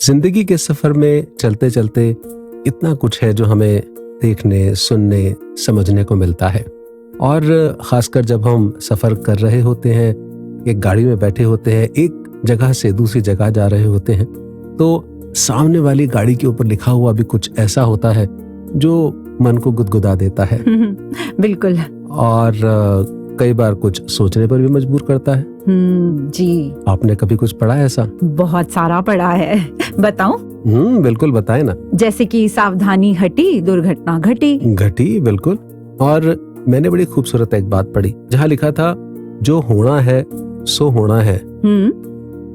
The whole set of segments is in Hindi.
जिंदगी के सफर में चलते चलते इतना कुछ है जो हमें देखने, सुनने, समझने को मिलता है। और खासकर जब हम सफर कर रहे होते हैं, एक गाड़ी में बैठे होते हैं, एक जगह से दूसरी जगह जा रहे होते हैं, तो सामने वाली गाड़ी के ऊपर लिखा हुआ भी कुछ ऐसा होता है जो मन को गुदगुदा देता है। बिल्कुल। और कई बार कुछ सोचने पर भी मजबूर करता है। जी। आपने कभी कुछ पढ़ा है ऐसा? बहुत सारा पढ़ा है। बताऊं? बिल्कुल बताए ना। जैसे कि सावधानी हटी दुर्घटना घटी। बिल्कुल। और मैंने बड़ी खूबसूरत एक बात पढ़ी जहाँ लिखा था, जो होना है सो होना है,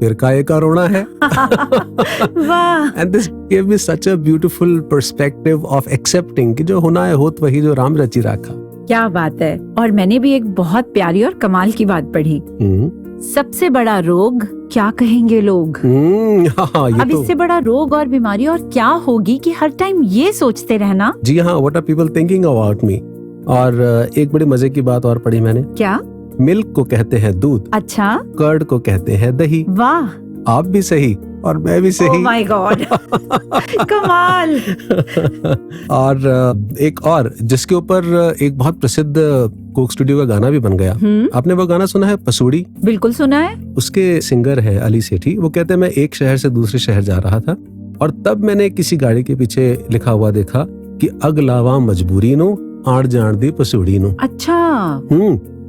फिर काहे का रोना है। वाह। And this gave me such a beautiful perspective of accepting कि जो होना है होत वही जो राम रची राखा। क्या बात है। और मैंने भी एक बहुत प्यारी और कमाल की बात पढ़ी। सबसे बड़ा रोग क्या कहेंगे लोग। अब इससे बड़ा रोग और बीमारी और क्या होगी कि हर टाइम ये सोचते रहना। जी हाँ, what are people thinking about me? और एक बड़ी मजे की बात और पढ़ी मैंने। क्या? मिल्क को कहते हैं दूध। अच्छा। कर्ड को कहते हैं दही। वाह। आप भी सही और मैं भी सही। Oh my God. कमाल। और एक और जिसके ऊपर एक बहुत प्रसिद्ध कोक स्टूडियो का गाना भी बन गया। आपने वो गाना सुना है, पसूड़ी? बिल्कुल सुना है। उसके सिंगर है अली सेठी। वो कहते हैं, मैं एक शहर से दूसरे शहर जा रहा था और तब मैंने किसी गाड़ी के पीछे लिखा हुआ देखा कि अगलावा मजबूरी नो आड़ जान दी पसूड़ी नो। अच्छा।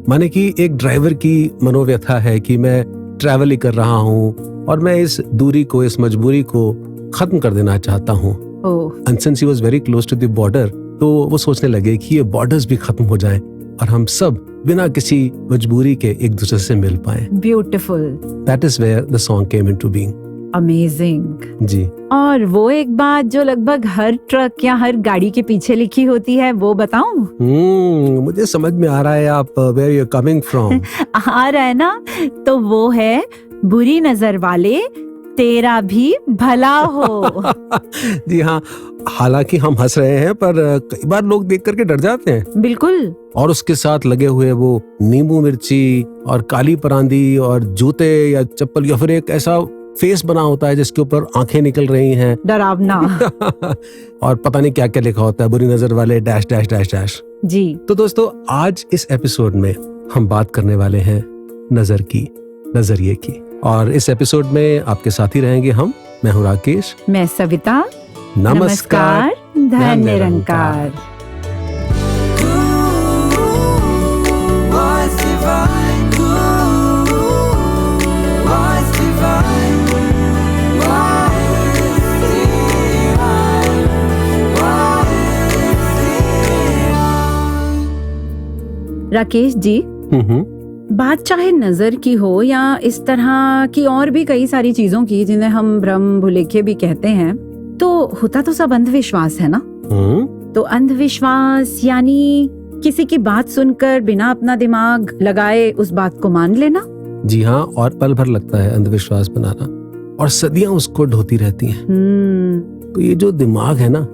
माने कि एक ड्राइवर की मनोव्यथा है कि मैं ट्रैवल ही कर रहा हूँ और मैं इस दूरी को, इस मजबूरी को खत्म कर देना चाहता हूँ। And since he was very close to the border, तो वो सोचने लगे कि ये बॉर्डर्स भी खत्म हो जाएं और हम सब बिना किसी मजबूरी के एक दूसरे से मिल पाएं। Beautiful. That is where the song came into being. Amazing. जी। और वो एक बात जो लगभग हर ट्रक या हर गाड़ी के पीछे लिखी होती है, वो बताऊं? मुझे समझ में आ रहा है आप where you're coming from. आ रहा है ना? तो वो है, बुरी नजर वाले तेरा भी भला हो। जी हाँ, हालांकि हम हंस रहे हैं पर कई बार लोग देख करके डर जाते हैं। बिल्कुल। और उसके साथ लगे हुए वो नींबू मिर्ची और काली परांदी और जूते या चप्पल या फिर एक ऐसा फेस बना होता है जिसके ऊपर आंखें निकल रही हैं, डरावना। और पता नहीं क्या क्या लिखा होता है, बुरी नजर वाले डैश डैश डैश डैश। जी। तो दोस्तों, आज इस एपिसोड में हम बात करने वाले हैं नजर की, नजरिए की। और इस एपिसोड में आपके साथी रहेंगे हम। मैं हूँ राकेश। मैं सविता। नमस्कार। धन्य निरंकार। राकेश जी, बात चाहे नजर की हो या इस तरह की और भी कई सारी चीजों की जिन्हें हम भ्रम भुलेखे भी कहते हैं, तो होता तो सब अंधविश्वास है ना। तो अंधविश्वास यानी किसी की बात सुनकर बिना अपना दिमाग लगाए उस बात को मान लेना। जी हाँ, और पल भर लगता है अंधविश्वास बनाना और सदियां उसको ढोती रहती हैं। तो ये जो दिमाग है ना,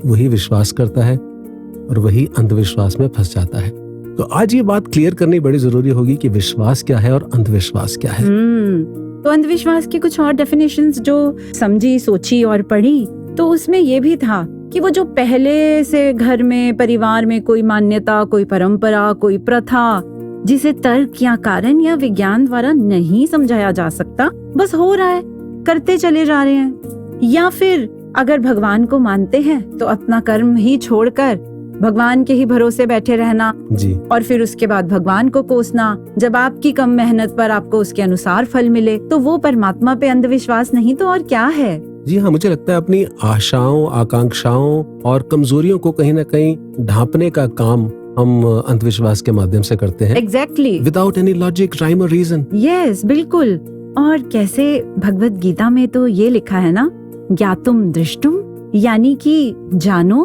वही विश्वास करता है और वही अंधविश्वास में फंस जाता है। तो आज ये बात क्लियर करनी बड़ी जरूरी होगी कि विश्वास क्या है और अंधविश्वास क्या है। तो अंधविश्वास की कुछ और डेफिनेशंस जो समझी, सोची और पढ़ी, तो उसमें ये भी था कि वो जो पहले से घर में, परिवार में कोई मान्यता, कोई परंपरा, कोई प्रथा जिसे तर्क या कारण या विज्ञान द्वारा नहीं समझाया जा सकता, बस हो रहा है, करते चले जा रहे हैं। या फिर अगर भगवान को मानते हैं तो अपना कर्म ही छोड़कर भगवान के ही भरोसे बैठे रहना जी। और फिर उसके बाद भगवान को कोसना जब आपकी कम मेहनत पर आपको उसके अनुसार फल मिले, तो वो परमात्मा पे अंधविश्वास नहीं तो और क्या है। जी हाँ, मुझे लगता है अपनी आशाओं, आकांक्षाओं और कमजोरियों को कहीं ना कहीं ढांपने का काम हम अंधविश्वास के माध्यम से करते हैं। Exactly. Without any logic, rhyme और रीजन। यस, बिल्कुल। और कैसे भगवत गीता में तो ये लिखा है ना, ज्ञातुम दृष्टुम, यानी कि जानो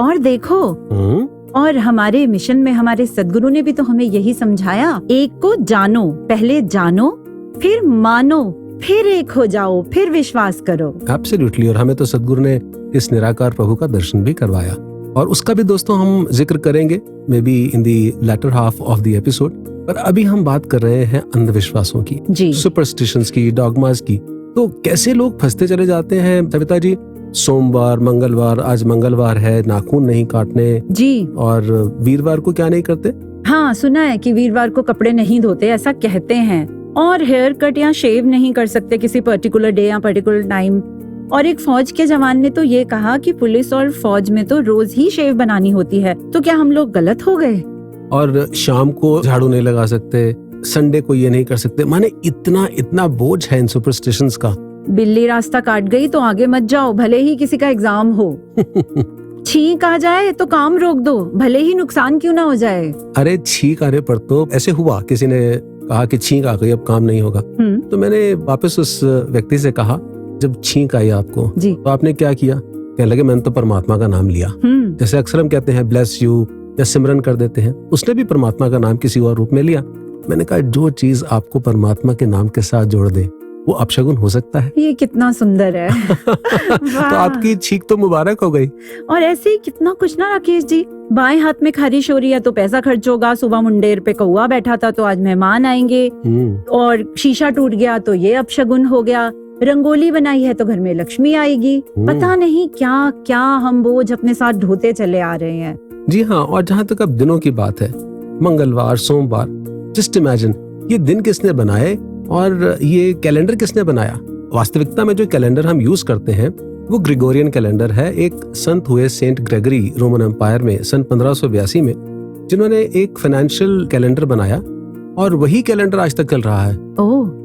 और देखो। और हमारे मिशन में हमारे सद्गुरु ने भी तो हमें यही समझाया, एक को जानो, पहले जानो, फिर मानो, फिर एक हो जाओ, फिर विश्वास करो। एब्सोल्युटली। और हमें तो सद्गुरु ने इस निराकार प्रभु का दर्शन भी करवाया और उसका भी दोस्तों हम जिक्र करेंगे maybe in the latter half of the episode. पर अभी हम बात कर रहे हैं अंधविश्वासों की, सुपरस्टिशंस की, डॉगमास की। तो कैसे लोग फंसते चले जाते हैं सविता जी, सोमवार मंगलवार, आज मंगलवार है, नाखून नहीं काटने जी। और वीरवार को क्या नहीं करते? हाँ, सुना है कि वीरवार को कपड़े नहीं धोते, ऐसा कहते हैं। और हेयर कट या शेव नहीं कर सकते किसी पर्टिकुलर डे या पर्टिकुलर टाइम। और एक फौज के जवान ने तो ये कहा कि पुलिस और फौज में तो रोज ही शेव बनानी होती है। तो क्या हम लोग गलत हो गए? और शाम को झाड़ू नहीं लगा सकते, संडे को ये नहीं कर सकते। माने इतना बोझ है इन सुपरस्टिशंस का। बिल्ली रास्ता काट गई तो आगे मत जाओ, भले ही किसी का एग्जाम हो। छींक आ जाए तो काम रोक दो, भले ही नुकसान क्यों ना हो जाए। अरे छींक आने पर तो ऐसे हुआ, किसी ने कहा कि छींक आ गई, अब काम नहीं होगा। तो मैंने वापस उस व्यक्ति से कहा, जब छींक आई आपको जी, तो आपने क्या किया? कहने लगे, मैंने तो परमात्मा का नाम लिया। जैसे अक्सर हम कहते हैं ब्लेस यू या सिमरन कर देते हैं, उसने भी परमात्मा का नाम किसी और रूप में लिया। मैंने कहा, जो चीज आपको परमात्मा के नाम के साथ जोड़ दे वो अपशगुन हो सकता है। ये कितना सुंदर है। तो आपकी छींक तो मुबारक हो गई। और ऐसे ही कितना कुछ ना राकेश जी, बाएं हाथ में खारिश हो रही है तो पैसा खर्च होगा, सुबह मुंडेर पे कौवा बैठा था तो आज मेहमान आएंगे, और शीशा टूट गया तो ये अपशगुन हो गया, रंगोली बनाई है तो घर में लक्ष्मी आएगी। पता नहीं क्या क्या हम बोझ अपने साथ ढोते चले आ रहे हैं। जी हाँ, और जहाँ तक अब दिनों की बात है, मंगलवार, सोमवार, जस्ट इमेजिन ये दिन किसने बनाए और ये कैलेंडर किसने बनाया? वास्तविकता में जो कैलेंडर हम यूज करते हैं वो ग्रिगोरियन कैलेंडर है। एक संत हुए सेंट ग्रेगरी रोमन एम्पायर में सन 1582 में, जिन्होंने एक फाइनेंशियल कैलेंडर बनाया और वही कैलेंडर आज तक चल रहा है।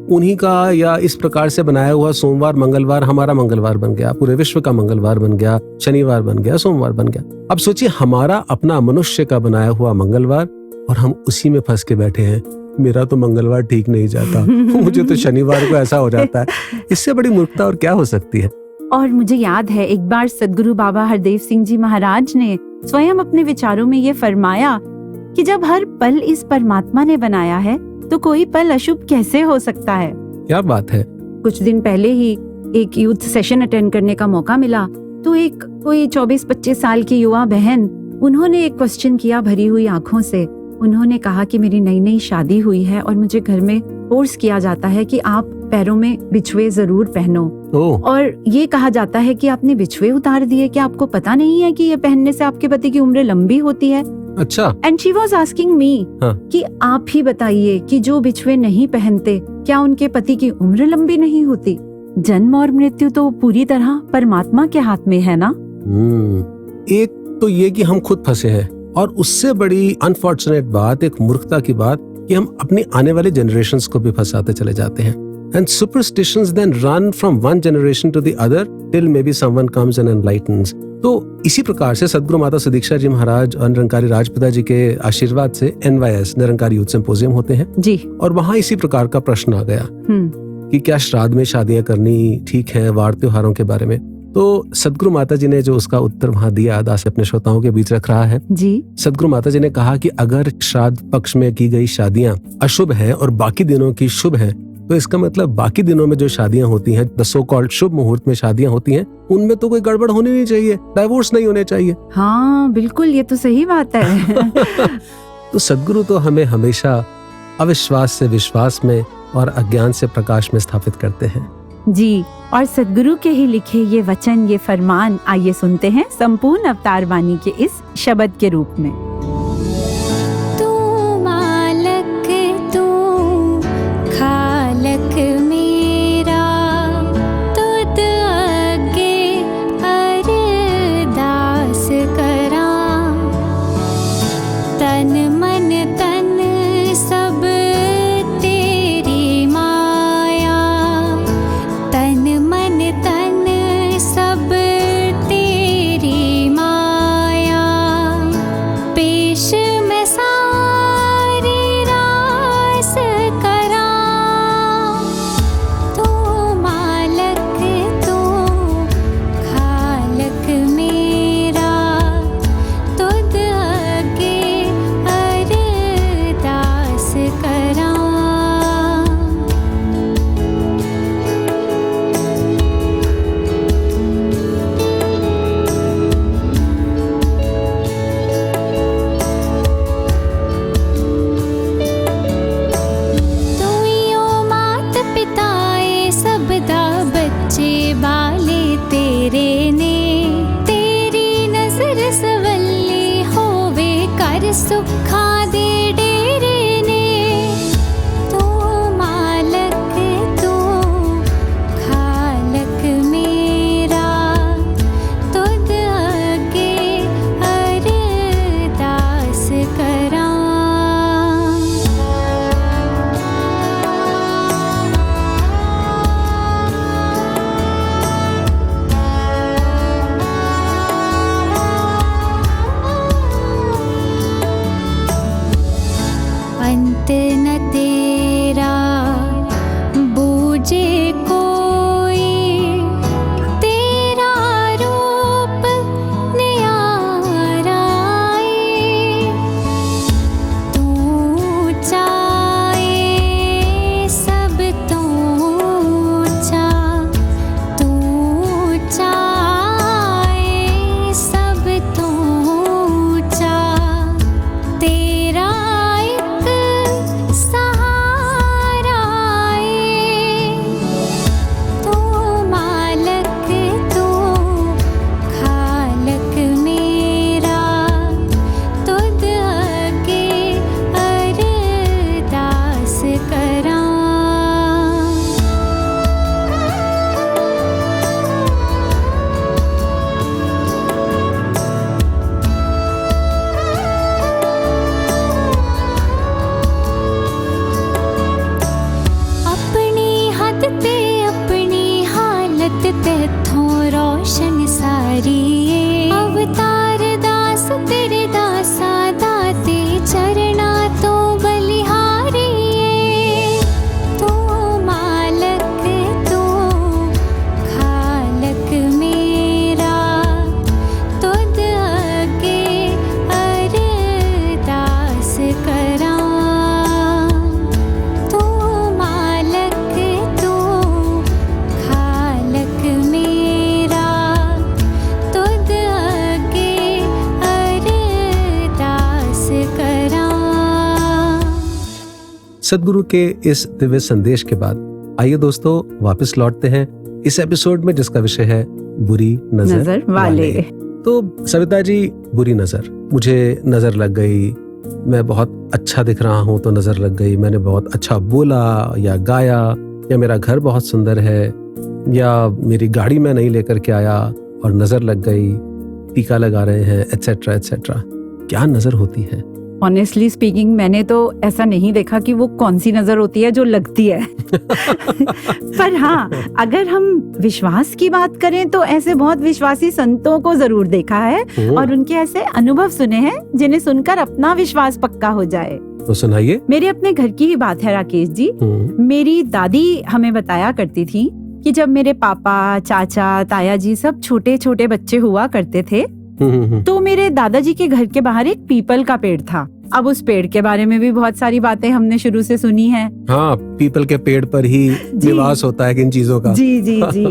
उन्हीं का या इस प्रकार से बनाया हुआ सोमवार मंगलवार हमारा मंगलवार बन गया, पूरे विश्व का मंगलवार बन गया, शनिवार बन गया, सोमवार बन गया। अब सोचिए, हमारा अपना मनुष्य का बनाया हुआ मंगलवार और हम उसी में फंस के बैठे हैं। मेरा तो मंगलवार ठीक नहीं जाता, मुझे तो शनिवार को ऐसा हो जाता है। इससे बड़ी मूर्खता और क्या हो सकती है? और मुझे याद है एक बार सदगुरु बाबा हरदेव सिंह जी महाराज ने स्वयं अपने विचारों में ये फरमाया कि जब हर पल इस परमात्मा ने बनाया है तो कोई पल अशुभ कैसे हो सकता है। क्या बात है। कुछ दिन पहले ही एक यूथ सेशन अटेंड करने का मौका मिला, तो एक कोई 24-25 साल की युवा बहन, उन्होंने एक क्वेश्चन किया भरी हुई आंखों से। उन्होंने कहा कि मेरी नई नई शादी हुई है और मुझे घर में फोर्स किया जाता है कि आप पैरों में बिछुए जरूर पहनो, और ये कहा जाता है कि आपने बिछुए उतार दिए, कि आपको पता नहीं है कि ये पहनने से आपके पति की उम्र लंबी होती है। अच्छा। And she was asking me कि आप ही बताइए कि जो बिछुए नहीं पहनते क्या उनके पति की उम्र लंबी नहीं होती? जन्म और मृत्यु तो पूरी तरह परमात्मा के हाथ में है ना। एक तो ये कि हम खुद फंसे हैं, और उससे बड़ी अनफॉर्चुनेट बात, एक मूर्खता की बात, कि हम अपनी आने वाले जनरेशंस को भी फंसाते चले जाते हैं। And superstitions then run from one generation to the other till maybe someone comes and enlightens. तो इसी प्रकार से सदगुरु माता सुदीक्षा जी महाराज और निरंकारी राजपिता जी के आशीर्वाद से NYS निरंकारी यूथ सिंपोजियम होते हैं जी, और वहाँ इसी प्रकार का प्रश्न आ गया कि क्या श्राद्ध में शादियां करनी ठीक है, वार त्योहारों के बारे में। तो सदगुरु माता जी ने जो उसका उत्तर वहाँ दिया, दास अपने श्रोताओं के बीच रख रहा है जी। सदगुरु माता जी ने कहा कि अगर श्राद्ध पक्ष में की गई शादियां अशुभ हैं और बाकी दिनों की शुभ हैं, तो इसका मतलब बाकी दिनों में जो शादियां होती हैं, द सो कॉल्ड शुभ मुहूर्त में शादियां होती हैं, उनमें तो कोई गड़बड़ होनी नहीं चाहिए, डाइवोर्स नहीं होने चाहिए। हाँ बिल्कुल, ये तो सही बात है। तो सदगुरु तो हमें हमेशा अविश्वास से विश्वास में और अज्ञान से प्रकाश में स्थापित करते हैं जी। और सदगुरु के ही लिखे ये वचन, ये फरमान, आइए सुनते हैं संपूर्ण अवतार वाणी के इस शब्द के रूप में। तू मालक, तू खालक मेरा, तुद आगे अरदास करा, तन मन तन सब तेरी माया, तन मन तन सब तेरी माया, पे सुखा दे डेरे ने तू मालक तू खालक मेरा तुद अगे अरदास करां। अंत न तेरा बूझे कोई तेरा रूप न्यारा तू चाहे सब तो ऊंचा तू चाहे सब तो ऊंचा तेरा एक सहारा तू मालक तू खालक मेरा तुद अगे अरदास करां। अपनी हद ते अपनी हालत तेथों रोशन सारी अवतार दास तेरे दासा दाते चरना तो बलिहारी तू मालक तू खालक मेरा तुद अगे अरदास करां। तू मालक तू खालक मेरा तुद अगे अरदास करां। सदगुरु के इस दिव्य संदेश के बाद आइए दोस्तों वापस लौटते हैं इस एपिसोड में जिसका विषय है बुरी नजर नजर वाले। तो सविता जी, बुरी नजर, मुझे नजर लग गई, मैं बहुत अच्छा दिख रहा हूँ तो नजर लग गई, मैंने बहुत अच्छा बोला या गाया, या मेरा घर बहुत सुंदर है, या मेरी गाड़ी मैं नहीं लेकर के आया और नजर लग गई, टीका लगा रहे हैं, एटसेट्रा एटसेट्रा। क्या नजर होती है? ऑनेस्टली स्पीकिंग मैंने तो ऐसा नहीं देखा कि वो कौन सी नजर होती है जो लगती है। पर हाँ, अगर हम विश्वास की बात करें तो ऐसे बहुत विश्वासी संतों को जरूर देखा है और उनके ऐसे अनुभव सुने हैं जिन्हें सुनकर अपना विश्वास पक्का हो जाए। तो सुनाइए। मेरे अपने घर की ही बात है राकेश जी। मेरी दादी हमें बताया करती थी कि जब मेरे पापा, चाचा, ताया जी सब छोटे छोटे बच्चे हुआ करते थे तो मेरे दादाजी के घर के बाहर एक पीपल का पेड़ था। अब उस पेड़ के बारे में भी बहुत सारी बातें हमने शुरू से सुनी है। हाँ, पीपल के पेड़ पर ही निवास होता है किन चीजों का। जी जी जी।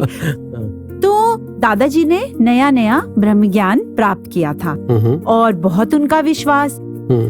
तो दादाजी ने नया नया ब्रह्म ज्ञान प्राप्त किया था और बहुत उनका विश्वास।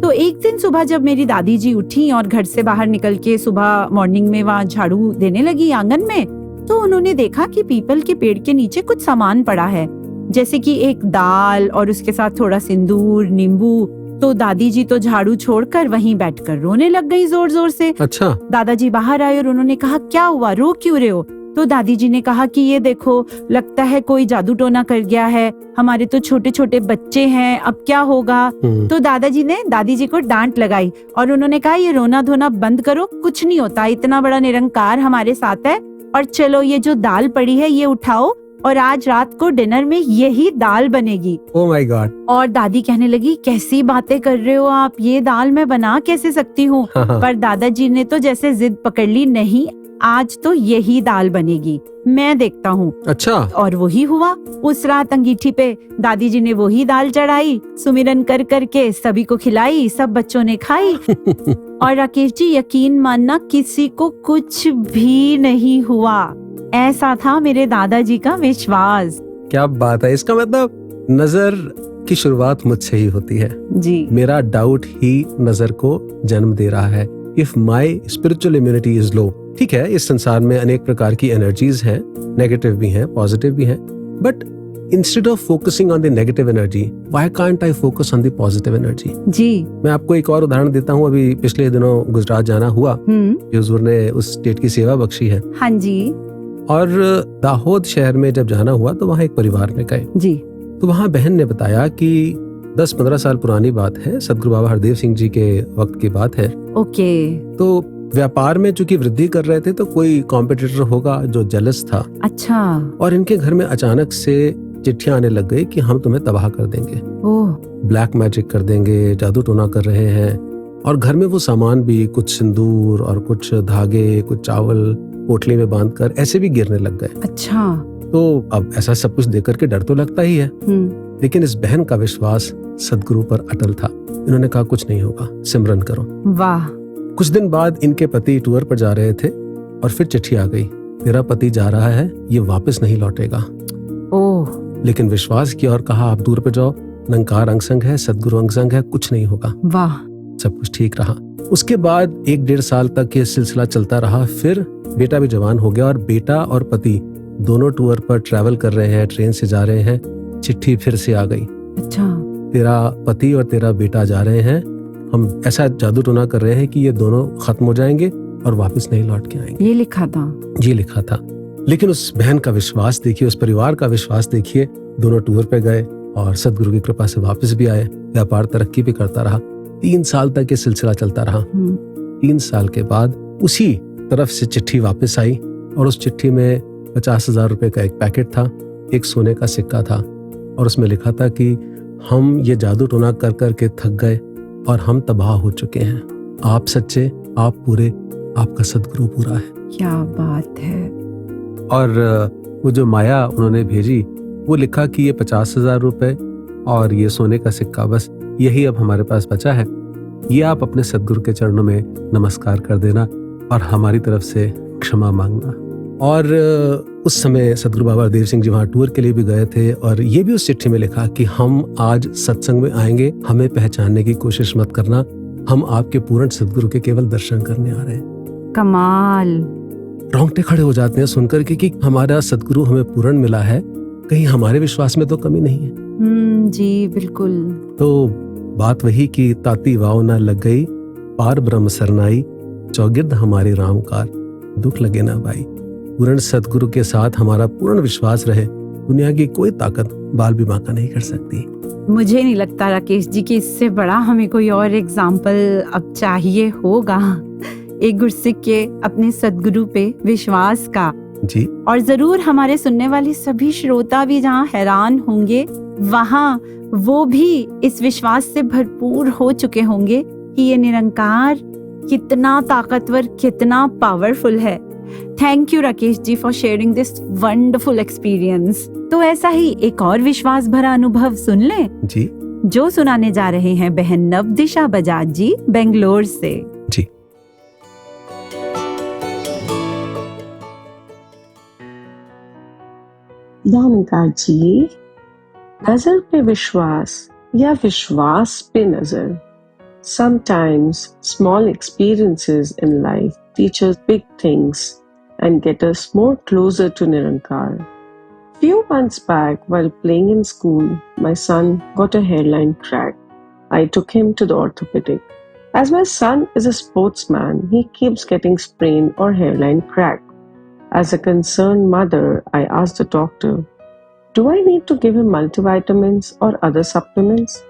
तो एक दिन सुबह जब मेरी दादी जी उठी और घर से बाहर निकल के सुबह मॉर्निंग में वहाँ झाड़ू देने लगी आंगन में, तो उन्होंने देखा कि पीपल के पेड़ के नीचे कुछ सामान पड़ा है, जैसे कि एक दाल और उसके साथ थोड़ा सिंदूर, नींबू। तो दादी जी तो झाड़ू छोड़कर वहीं बैठकर रोने लग गई जोर जोर से। अच्छा। दादाजी बाहर आए और उन्होंने कहा, क्या हुआ, रो क्यों रहे हो? तो दादी जी ने कहा कि ये देखो, लगता है कोई जादू टोना कर गया है, हमारे तो छोटे छोटे बच्चे हैं, अब क्या होगा? तो दादाजी ने दादी जी को डांट लगाई और उन्होंने कहा, ये रोना धोना बंद करो, कुछ नहीं होता, इतना बड़ा निरंकार हमारे साथ है, और चलो ये जो दाल पड़ी है ये उठाओ और आज रात को डिनर में यही दाल बनेगी। Oh my God. और दादी कहने लगी, कैसी बातें कर रहे हो आप, ये दाल मैं बना कैसे सकती हूँ? पर दादाजी ने तो जैसे जिद पकड़ ली, नहीं आज तो यही दाल बनेगी, मैं देखता हूँ। अच्छा। और वही हुआ। उस रात अंगीठी पे दादी जी ने वही दाल चढ़ाई, सुमिरन कर करके सभी को खिलाई, सब बच्चों ने खाई। और राकेश जी यकीन मानना, किसी को कुछ भी नहीं हुआ। ऐसा था मेरे दादाजी का विश्वास। क्या बात है। इसका मतलब नजर की शुरुआत मुझसे ही होती है जी। मेरा डाउट ही नजर को जन्म दे रहा है। If my spiritual immunity is low, ठीक है, इस संसार में अनेक प्रकार की एनर्जीज हैं, नेगेटिव भी हैं, पॉजिटिव भी हैं, but instead of focusing on the negative energy, why can't I focus on the positive energy. जी। मैं आपको एक और उदाहरण देता हूँ। अभी पिछले दिनों गुजरात जाना हुआ, हुजूर ने उस स्टेट की सेवा बख्शी है। हाँ जी। और दाहोद शहर में जब जाना हुआ तो वहाँ एक परिवार में गए जी। तो वहाँ बहन ने बताया कि 10-15 साल पुरानी बात है, सदगुरु बाबा हरदेव सिंह जी के वक्त की बात है। ओके। तो व्यापार में चूंकि वृद्धि कर रहे थे तो कोई कॉम्पिटिटर होगा जो जेलस था। अच्छा। और इनके घर में अचानक से चिट्ठियां आने लग गई कि हम तुम्हें तबाह कर देंगे, ब्लैक मैजिक कर देंगे, जादू टोना कर रहे हैं। और घर में वो सामान भी, कुछ सिंदूर और कुछ धागे, कुछ चावल पोटली में बांधकर ऐसे भी गिरने लग गए। अच्छा। तो अब ऐसा सब कुछ देख करके डर तो लगता ही है, लेकिन इस बहन का विश्वास सदगुरु पर अटल था। इन्होंने कहा कुछ नहीं होगा, सिमरन करो। वाह। कुछ दिन बाद इनके पति टूर पर जा रहे थे और फिर चिट्ठी आ गई, तेरा पति जा रहा है, ये वापस नहीं लौटेगा। ओह। लेकिन विश्वास किया और कहा आप दूर पे जाओ, निरंकार अंग संग है, सदगुरु अंग संग है, कुछ नहीं होगा। वाह। सब कुछ ठीक रहा। उसके बाद 1-1.5 साल तक ये सिलसिला चलता रहा। फिर बेटा भी जवान हो गया और बेटा और पति दोनों टूर पर ट्रैवल कर रहे हैं, ट्रेन से जा रहे हैं। चिट्ठी फिर से आ गई, अच्छा, तेरा पति और तेरा बेटा जा रहे हैं, हम ऐसा जादू टोना कर रहे हैं कि ये दोनों खत्म हो जाएंगे और वापस नहीं लौट के आएंगे। ये लिखा था। ये लिखा था। लेकिन उस बहन का विश्वास देखिए, उस परिवार का विश्वास देखिए। दोनों टूर पे गए और सदगुरु की कृपा से वापस भी आए। व्यापार तरक्की भी करता रहा। 3 साल तक ये सिलसिला चलता रहा। 3 साल के बाद उसी तरफ से चिट्ठी वापस आई और उस चिट्ठी में 50,000 रुपए का एक पैकेट था, एक सोने का सिक्का था और उसमें लिखा था कि हम ये जादू टोना कर कर के थक गए और हम तबाह हो चुके हैं। आप सच्चे, आप पूरे, आपका सदगुरु पूरा है। क्या बात है। और वो जो माया उन्होंने भेजी, वो लिखा कि ये 50,000 रुपए और ये सोने का सिक्का, बस यही अब हमारे पास बचा है। ये आप अपने सदगुरु के चरणों में नमस्कार कर देना और हमारी तरफ से क्षमा मांगना। और उस समय सदगुरु बाबा हरदेव सिंह जी वहाँ टूर के लिए भी गए थे और ये भी उस चिट्ठी में लिखा कि हम आज सत्संग में आएंगे, हमें पहचानने की कोशिश मत करना, हम आपके पूर्ण सदगुरु के केवल दर्शन करने आ रहे हैं। कमाल। रोंगटे खड़े हो जाते हैं सुनकर के कि हमारा सदगुरु हमें पूर्ण मिला है, कहीं हमारे विश्वास में तो कमी नहीं है। जी बिल्कुल। तो बात वही कि ताती वाव ना लग गई, पार ब्रह्म सरनाई, चौगिर्द हमारी रामकार, दुख लगे ना भाई। पूर्ण सदगुरु के साथ हमारा पूर्ण विश्वास रहे, दुनिया की कोई ताकत बाल भी बांका नहीं कर सकती। मुझे नहीं लगता राकेश जी कि इससे बड़ा हमें कोई और एग्जाम्पल अब चाहिए होगा एक गुरसिक के अपने सदगुरु पे विश्वास का। जी। और जरूर हमारे सुनने वाले सभी श्रोता भी जहाँ हैरान होंगे, वहाँ वो भी इस विश्वास से भरपूर हो चुके होंगे कि ये निरंकार कितना ताकतवर, कितना पावरफुल है। Thank you Rakesh ji for sharing this wonderful experience. तो ऐसा ही एक और विश्वास भरा अनुभव सुन लें जी, जो सुनाने जा रहे हैं बहन नवदिशा बजाज जी बेंगलोर से। जी। धामिका जी, नजर पे विश्वास या विश्वास पे नजर। Sometimes small experiences in life teach us big things and get us more closer to Nirankar. Few months back, while playing in school, my son got a hairline crack. I took him to the orthopedic. As my son is a sportsman, he keeps getting sprain or hairline crack. As a concerned mother, I asked the doctor, do I need to give him multivitamins or other supplements?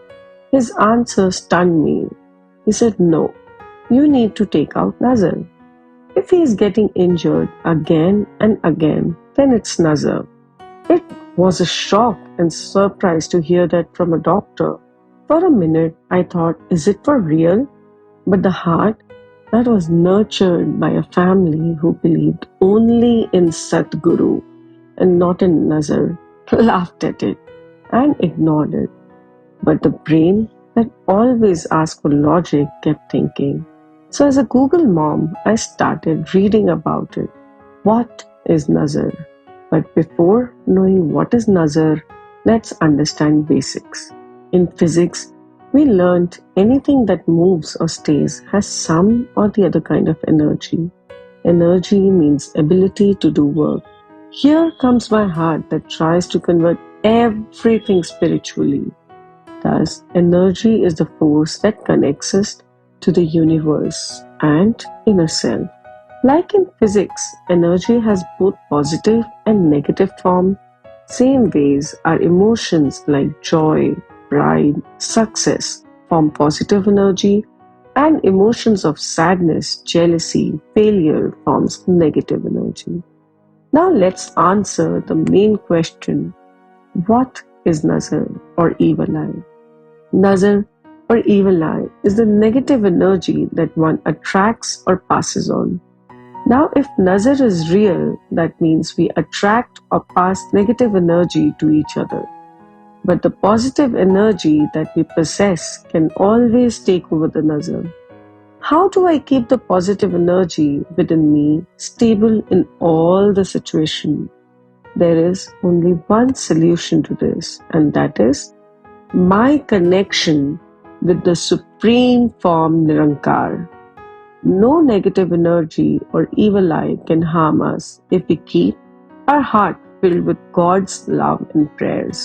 His answer stunned me. He said, no, you need to take out nazar. If he is getting injured again and again, then it's nazar. It was a shock and surprise to hear that from a doctor. For a minute, I thought, is it for real? But the heart that was nurtured by a family who believed only in Sadguru and not in nazar laughed at it and ignored it. But the brain that always asked for logic kept thinking. So as a Google mom, I started reading about it. What is nazar? But before knowing what is nazar, let's understand basics. In physics, we learned anything that moves or stays has some or the other kind of energy. Energy means ability to do work. Here comes my heart that tries to convert everything spiritually. Thus, energy is the force that connects us to the universe and inner self. Like in physics, energy has both positive and negative form. Same ways, our emotions like joy, pride, success form positive energy, and emotions of sadness, jealousy, failure forms negative energy. Now let's answer the main question: what is nazar or evil eye? Nazar or evil eye is the negative energy that one attracts or passes on. Now, if nazar is real, that means we attract or pass negative energy to each other. But the positive energy that we possess can always take over the nazar. How do I keep the positive energy within me stable in all the situations? There is only one solution to this, and that is my connection with the Supreme Form Nirankar. No negative energy or evil eye can harm us if we keep our heart filled with God's love and prayers.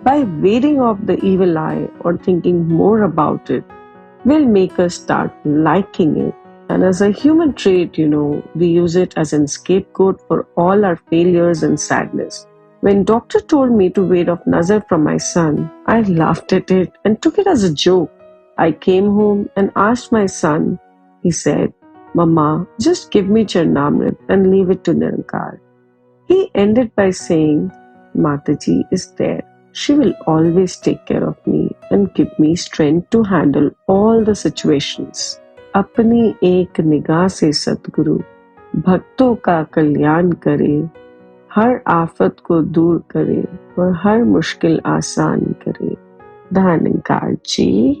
By warding off the evil eye or thinking more about it will make us start liking it. And as a human trait, we use it as an scapegoat for all our failures and sadness. When doctor told me to ward off nazar from my son, I laughed at it and took it as a joke. I came home and asked my son. He said, "Mama, just give me Charnamrit and leave it to Nirankar." He ended by saying, "Mataji is there. She will always take care of me and give me strength to handle all the situations. अपनी एक निगाह से सतगुरु भक्तों का कल्याण करे, हर आफत को दूर करे और हर मुश्किल आसान करे। धन्यकार जी।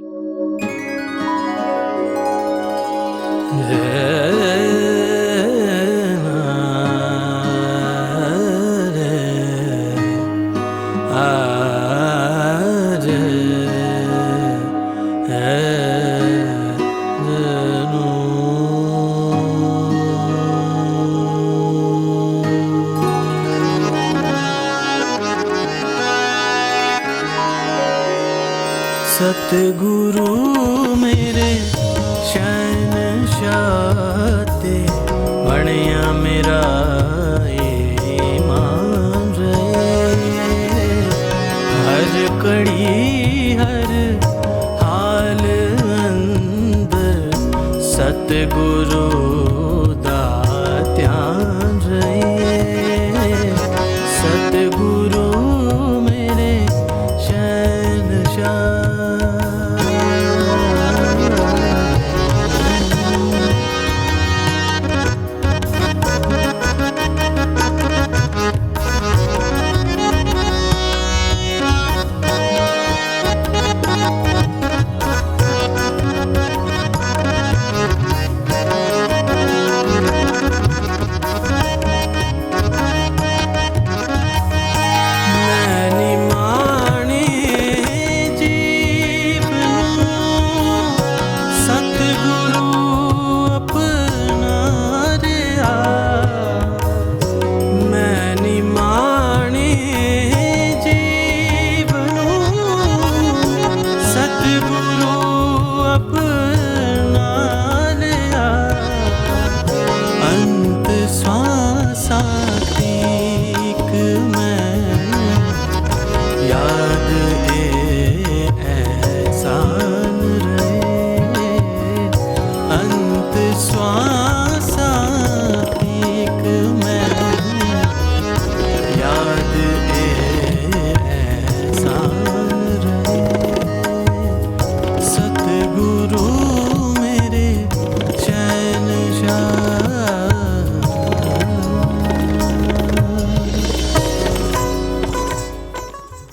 सतगुरु मेरे शहनशाह ते बणिया मेरा ईमान रहे। हर कड़ी हर हाल अंदर सतगुरु दा ध्यान रहे। सतगुरु मेरे शहनशाह।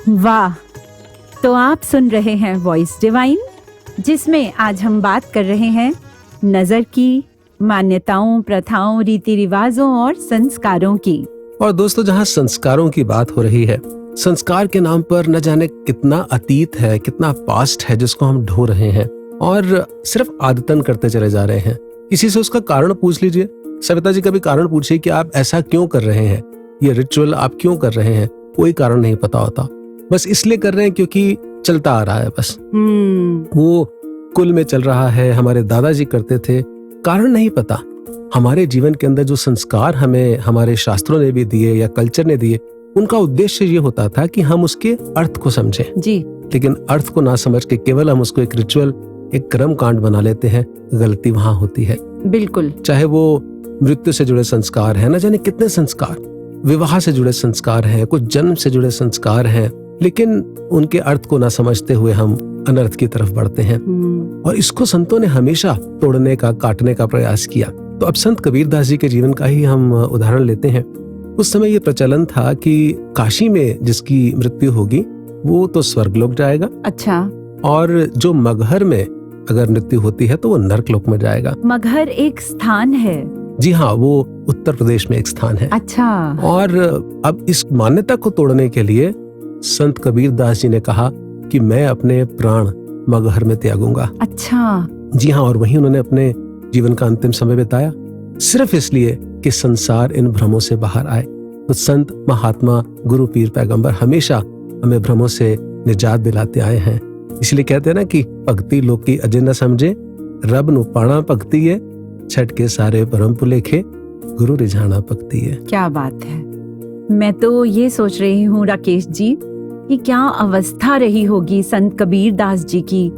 वाह! तो आप सुन रहे हैं वॉइस डिवाइन, जिसमें आज हम बात कर रहे हैं नजर की, मान्यताओं, प्रथाओं, रीति रिवाजों और संस्कारों की। और दोस्तों, जहाँ संस्कारों की बात हो रही है, संस्कार के नाम पर न जाने कितना अतीत है, कितना पास्ट है जिसको हम ढो रहे हैं और सिर्फ आदतन करते चले जा रहे हैं। किसी से उसका कारण पूछ लीजिए। सविता जी, कभी कारण पूछिए कि आप ऐसा क्यों कर रहे हैं, ये रिचुअल आप क्यों कर रहे हैं। कोई कारण नहीं पता होता, बस इसलिए कर रहे हैं क्योंकि चलता आ रहा है बस। वो कुल में चल रहा है, हमारे दादाजी करते थे, कारण नहीं पता। हमारे जीवन के अंदर जो संस्कार हमें हमारे शास्त्रों ने भी दिए या कल्चर ने दिए, उनका उद्देश्य ये होता था कि हम उसके अर्थ को समझें जी। लेकिन अर्थ को ना समझ के केवल हम उसको एक रिचुअल, एक कर्म कांड बना लेते हैं। गलती वहां होती है। बिल्कुल। चाहे वो मृत्यु से जुड़े संस्कार हैं, ना जाने कितने संस्कार, विवाह से जुड़े संस्कार हैं, कुछ जन्म से जुड़े संस्कार हैं, लेकिन उनके अर्थ को ना समझते हुए हम अनर्थ की तरफ बढ़ते हैं। और इसको संतों ने हमेशा तोड़ने का, काटने का प्रयास किया। तो अब संत कबीरदास जी के जीवन का ही हम उदाहरण लेते हैं। उस समय ये प्रचलन था कि काशी में जिसकी मृत्यु होगी वो तो स्वर्गलोक जाएगा। अच्छा। और जो मगहर में अगर मृत्यु होती है तो वो नरकलोक में जाएगा। मगहर एक स्थान है? जी हाँ, वो उत्तर प्रदेश में एक स्थान है। अच्छा। और अब इस मान्यता को तोड़ने के लिए संत कबीरदास जी ने कहा कि मैं अपने प्राण मगहर में त्यागूंगा। अच्छा। जी हाँ, और वहीं उन्होंने अपने जीवन का अंतिम समय बिताया, सिर्फ इसलिए कि संसार इन भ्रमों से बाहर आए। तो संत, महात्मा, गुरु, पीर, पैगंबर हमेशा हमें भ्रमों से निजात दिलाते आए हैं। इसलिए कहते हैं ना कि भक्ति लोग की अजे न समझे, रब नु पाणा भक्ति है, छठ के सारे परम पुलेखे, गुरु रिझाना भक्ति है। क्या बात है। मैं तो ये सोच रही हूँ राकेश जी कि क्या अवस्था रही होगी संत कबीरदास जी की,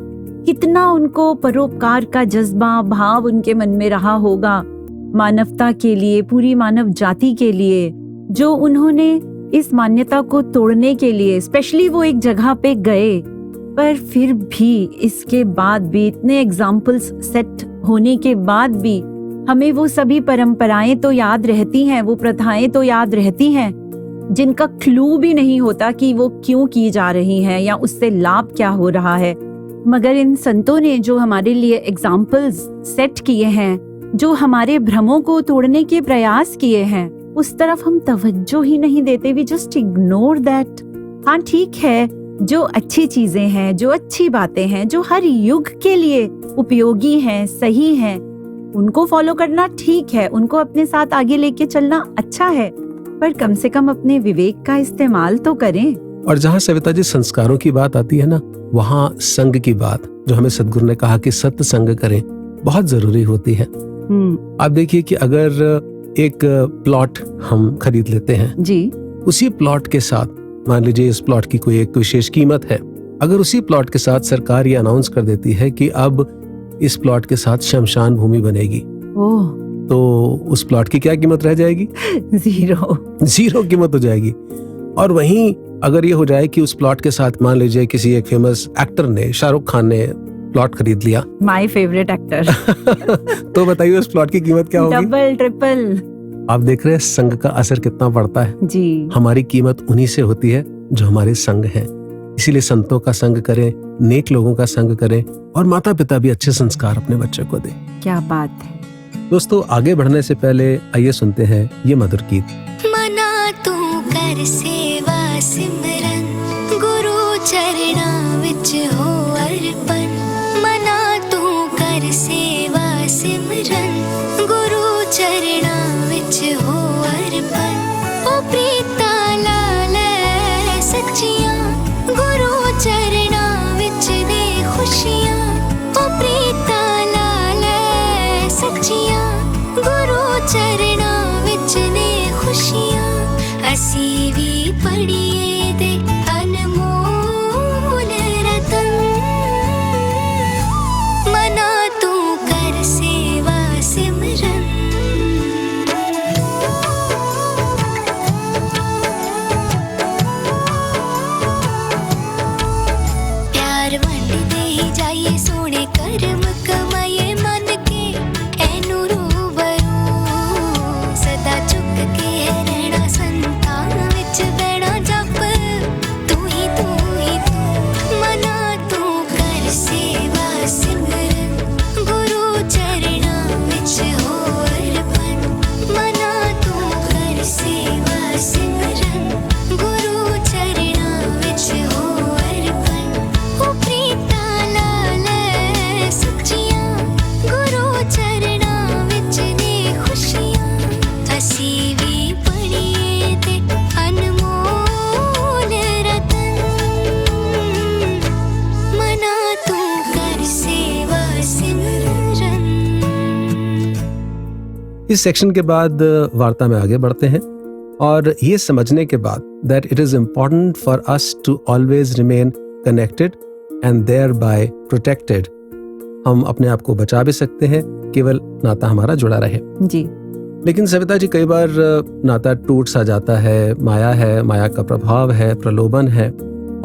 कितना उनको परोपकार का जज्बा, भाव उनके मन में रहा होगा, मानवता के लिए, पूरी मानव जाति के लिए, जो उन्होंने इस मान्यता को तोड़ने के लिए स्पेशली वो एक जगह पे गए। पर फिर भी इसके बाद भी, इतने एग्जाम्पल्स सेट होने के बाद भी, हमें वो सभी परंपराएं तो याद रहती हैं, वो प्रथाएं तो याद रहती हैं, जिनका क्लू भी नहीं होता कि वो क्यों की जा रही हैं या उससे लाभ क्या हो रहा है। मगर इन संतों ने जो हमारे लिए एग्जाम्पल्स सेट किए हैं, जो हमारे भ्रमों को तोड़ने के प्रयास किए हैं, उस तरफ हम तवज्जो ही नहीं देते। We just ignore that. हाँ ठीक है, जो अच्छी चीजें हैं, जो अच्छी बातें हैं, जो हर युग के लिए उपयोगी हैं, सही हैं, उनको फॉलो करना ठीक है, उनको अपने साथ आगे लेके चलना अच्छा है, पर कम से कम अपने विवेक का इस्तेमाल तो करें। और जहाँ सविता जी संस्कारों की बात आती है ना, वहाँ संग की बात, जो हमें सदगुरु ने कहा कि सत्य संग करें, बहुत जरूरी होती है। आप देखिए कि अगर एक प्लॉट हम खरीद लेते हैं जी, उसी प्लॉट के साथ, मान लीजिए इस प्लॉट की कोई एक विशेष कीमत है, अगर उसी प्लॉट के साथ सरकार ये अनाउंस कर देती है कि अब इस प्लॉट के साथ शमशान भूमि बनेगी, तो उस प्लॉट की क्या कीमत रह जाएगी? जीरो कीमत हो जाएगी। और वहीं अगर ये हो जाए कि उस प्लॉट के साथ मान लीजिए किसी एक फेमस एक्टर ने, शाहरुख खान ने प्लॉट खरीद लिया, माय फेवरेट एक्टर तो बताइए उस प्लॉट की कीमत क्या होगी? Double triple. आप देख रहे हैं संग का असर कितना पड़ता है जी। हमारी कीमत उन्हीं से होती है जो हमारे संग हैं। इसीलिए संतों का संग करें, नेक लोगों का संग करें, और माता पिता भी अच्छे संस्कार अपने बच्चों को दें। क्या बात है। दोस्तों, आगे बढ़ने से पहले आइए सुनते हैं ये मधुर गीत। मना तू कर सेवा सिमरन, गुरु चरणा विच हो अर्पण। मना तू कर सेवा सिमरन, गुरु चरणा विच हो अर्पण। ओ प्रीता लाल सच्चियां, गुरु चरणा विच दे खुशियां। ओ प्रीता लाल सच्चियां, गुरु चरणा विच दे खुशियां। असी भी पढ़िए दे अनमोल रतन। मना तू कर सेवा सिमरन। इस सेक्शन के बाद वार्ता में आगे बढ़ते हैं और ये समझने के बाद that it is important for us to always remain connected and thereby protected. हम अपने आप को बचा भी सकते हैं, केवल नाता हमारा जुड़ा रहे। जी। लेकिन सविता जी, कई बार नाता टूट सा जाता है, माया का प्रभाव है, प्रलोभन है,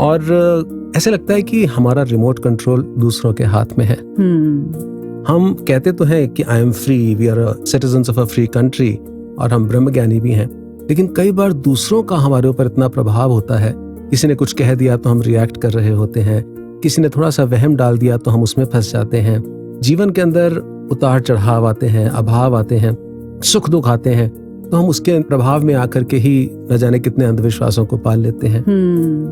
और ऐसे लगता है कि हमारा रिमोट कंट्रोल दूसरों के हाथ में है। हम कहते तो हैं कि I am free, we are citizens of a free country, और हम ब्रह्मज्ञानी भी हैं, लेकिन कई बार दूसरों का हमारे ऊपर इतना प्रभाव होता है, किसी ने कुछ कह दिया तो हम रिएक्ट कर रहे होते हैं, किसी ने थोड़ा सा वहम डाल दिया तो हम उसमें फंस जाते हैं। जीवन के अंदर उतार चढ़ाव आते हैं, अभाव आते हैं, सुख दुख आते हैं, तो हम उसके प्रभाव में आकर के ही न जाने कितने अंधविश्वासों को पाल लेते हैं।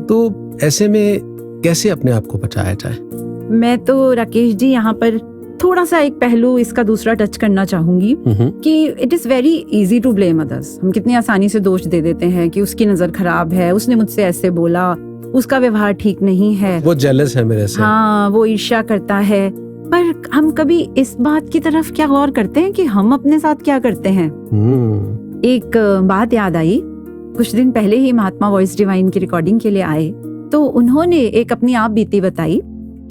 तो ऐसे में कैसे अपने आप को बचाया जाए? मैं तो राकेश जी यहाँ पर थोड़ा सा एक पहलू इसका दूसरा टच करना चाहूंगी कि it is very easy to blame others. हम कितनी आसानी से दोष दे देते हैं कि उसकी नजर खराब है, उसने मुझसे ऐसे बोला, उसका व्यवहार ठीक नहीं है, वो जेलस है मेरे से, हाँ वो ईर्ष्या करता है। पर हम कभी इस बात की तरफ क्या गौर करते हैं कि हम अपने साथ क्या करते हैं? एक बात याद आई, कुछ दिन पहले ही महात्मा वॉइस डिवाइन की रिकॉर्डिंग के लिए आए, तो उन्होंने एक अपनी आप बीती बताई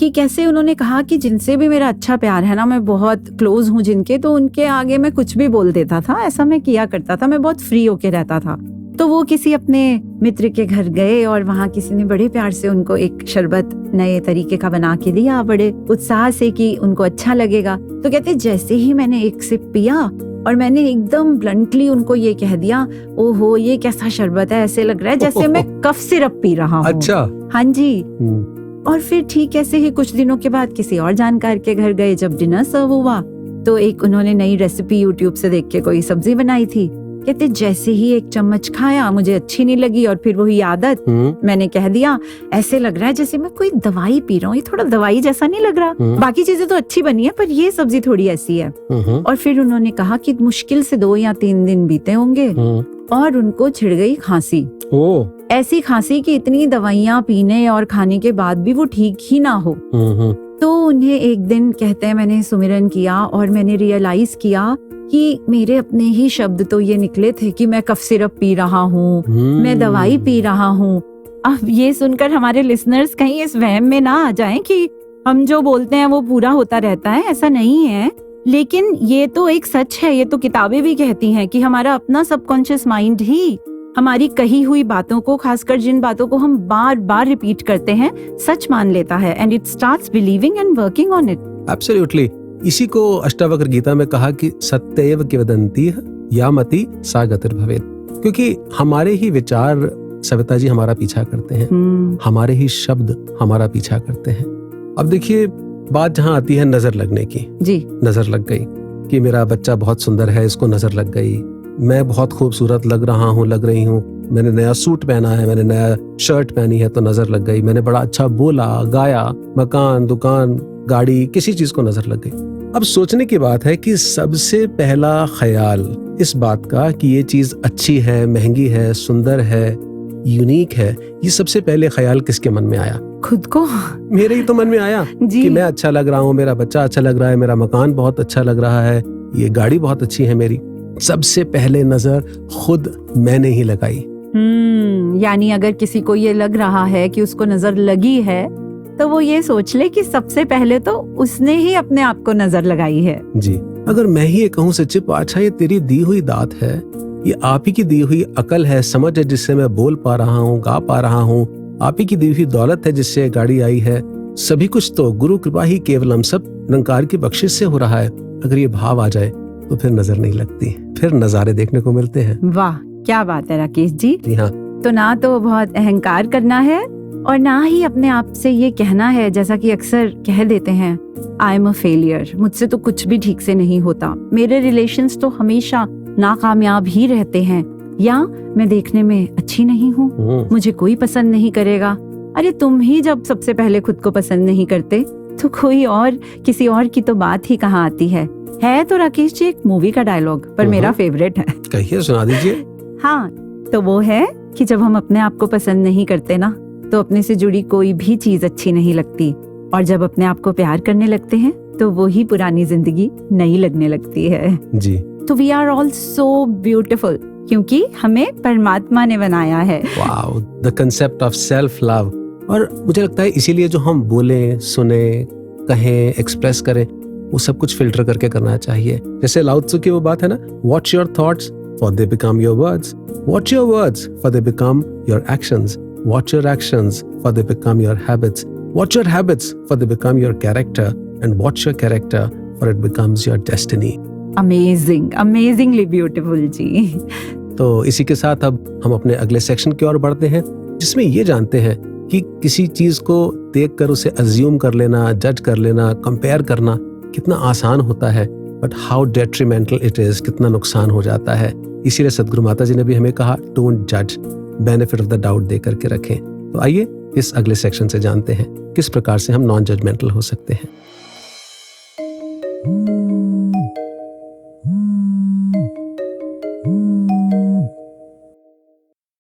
कि कैसे उन्होंने कहा कि जिनसे भी मेरा अच्छा प्यार है ना, मैं बहुत क्लोज हूँ जिनके, तो उनके आगे मैं कुछ भी बोल देता था, ऐसा मैं किया करता था, मैं बहुत फ्री होके रहता था। तो वो किसी अपने मित्र के घर गए और वहाँ किसी ने बड़े प्यार से उनको एक शरबत नए तरीके का बना के दिया, बड़े उत्साह से कि उनको अच्छा लगेगा। तो कहते जैसे ही मैंने एक सिप पिया और मैंने एकदम ब्लंटली उनको ये कह दिया, ओहो ये कैसा शरबत है, ऐसे लग रहा है जैसे मैं कफ सिरप पी रहा हूँ। अच्छा। हाँ जी। और फिर ठीक ऐसे ही कुछ दिनों के बाद किसी और जानकार के घर गए, जब डिनर सर्व हुआ तो एक उन्होंने नई रेसिपी यूट्यूब से देख के कोई सब्जी बनाई थी। कहते जैसे ही एक चम्मच खाया मुझे अच्छी नहीं लगी, और फिर वही आदत, मैंने कह दिया ऐसे लग रहा है जैसे मैं कोई दवाई पी रहा हूँ, ये थोड़ा दवाई जैसा नहीं लग रहा, बाकी चीजें तो अच्छी बनी है पर ये सब्जी थोड़ी ऐसी है। और फिर उन्होंने कहा कि मुश्किल से 2 या 3 दिन बीते होंगे और उनको छिड़ गई खांसी। ऐसी खांसी कि इतनी दवाइयाँ पीने और खाने के बाद भी वो ठीक ही ना हो। तो उन्हें एक दिन कहते हैं मैंने सुमिरन किया और मैंने रियलाइज किया कि मेरे अपने ही शब्द तो ये निकले थे कि मैं कफ सिरप पी रहा हूँ, मैं दवाई पी रहा हूँ। अब ये सुनकर हमारे लिसनर्स कहीं इस वहम में ना आ जाएं कि हम जो बोलते हैं वो पूरा होता रहता है, ऐसा नहीं है। लेकिन ये तो एक सच है, ये तो किताबें भी कहती हैं कि हमारा अपना सबकॉन्शियस माइंड ही हमारी कही हुई बातों को, खासकर जिन बातों को हम बार बार रिपीट करते हैं, सच मान लेता है and it starts believing and working on it. Absolutely. इसी को अष्टावक्र गीता में कहा कि सत्यैव किवदन्ति या मति सा गतिर्भवेत्, क्योंकि हमारे ही विचार सविता जी हमारा पीछा करते हैं, हमारे ही शब्द हमारा पीछा करते हैं। अब देखिए बात जहाँ आती है नजर लगने की, जी नजर लग गई कि मेरा बच्चा बहुत सुंदर है, इसको नजर लग गई, मैं बहुत खूबसूरत लग रहा हूँ, लग रही हूँ, मैंने नया सूट पहना है, मैंने नया शर्ट पहनी है तो नजर लग गई, मैंने बड़ा अच्छा बोला, गाया, मकान, दुकान, गाड़ी, किसी चीज को नजर लग गई। अब सोचने की बात है कि सबसे पहला ख्याल इस बात का कि ये चीज अच्छी है, महंगी है, सुंदर है, यूनिक है, ये सबसे पहले ख्याल किसके मन में आया? खुद को। मेरे ही तो मन में आया कि मैं अच्छा लग रहा हूँ, मेरा बच्चा अच्छा लग रहा है, मेरा मकान बहुत अच्छा लग रहा है, ये गाड़ी बहुत अच्छी है मेरी। सबसे पहले नजर खुद मैंने ही लगाई। यानी अगर किसी को ये लग रहा है कि उसको नजर लगी है तो वो ये सोच ले कि सबसे पहले तो उसने ही अपने आप को नजर लगाई है। जी। अगर मैं ही ये कहूँ सचिप, अच्छा ये तेरी दी हुई दात है, ये आप ही की दी हुई अकल है, समझ है जिससे मैं बोल पा रहा हूँ, गा पा रहा हूँ, आप ही की दी हुई दौलत है जिससे गाड़ी आई है, सभी कुछ तो गुरु कृपा ही केवलम, सब निरंकार की बख्शिश से हो रहा है। अगर ये भाव आ जाए तो फिर नजर नहीं लगती, फिर नजारे देखने को मिलते हैं। वाह क्या बात है राकेश जी। जी हाँ। तो ना तो बहुत अहंकार करना है और ना ही अपने आप से ये कहना है, जैसा कि अक्सर कह देते हैं, आई एम अ फेलियर, मुझसे तो कुछ भी ठीक से नहीं होता, मेरे रिलेशंस तो हमेशा नाकामयाब ही रहते हैं, या मैं देखने में अच्छी नहीं हूँ, मुझे कोई पसंद नहीं करेगा। अरे तुम ही जब सबसे पहले खुद को पसंद नहीं करते तो कोई और किसी और की तो बात ही कहाँ आती है तो राकेश जी एक मूवी का डायलॉग पर मेरा फेवरेट है। कहिए, सुना दीजिए। हाँ, तो वो है कि जब हम अपने आप को पसंद नहीं करते ना तो अपने से जुड़ी कोई भी चीज अच्छी नहीं लगती, और जब अपने आप को प्यार करने लगते हैं तो वो ही पुरानी जिंदगी नई लगने लगती है। जी। तो we are all so beautiful, क्योंकि हमें परमात्मा ने बनाया है। Wow, the concept of self love. और मुझे लगता है इसीलिए जो हम बोलें, सुने, कहें, एक्सप्रेस करें, वो सब कुछ फिल्टर करके करना चाहिए। जैसे लाओ त्सु की वो बात है ना, watch your thoughts for they become your words, watch your words for they become your actions, watch your actions for they become your habits, watch your habits for they become your character, and watch your character for it becomes your destiny. Amazing, amazingly beautiful जी। तो इसी के साथ अब हम अपने अगले सेक्शन की ओर बढ़ते हैं, जिसमें ये जानते हैं कि किसी चीज को देखकर उसे अज्यूम कर लेना, जज कर लेना, कंपेयर करना कितना आसान होता है, but how detrimental it is, कितना नुकसान हो जाता है। इसीलिए सदगुरु माता जी ने भी हमें कहा, डोंट जज, बेनिफिट ऑफ द डाउट दे करके रखें। तो आइए इस अगले सेक्शन से जानते हैं किस प्रकार से हम नॉन जजमेंटल हो सकते हैं।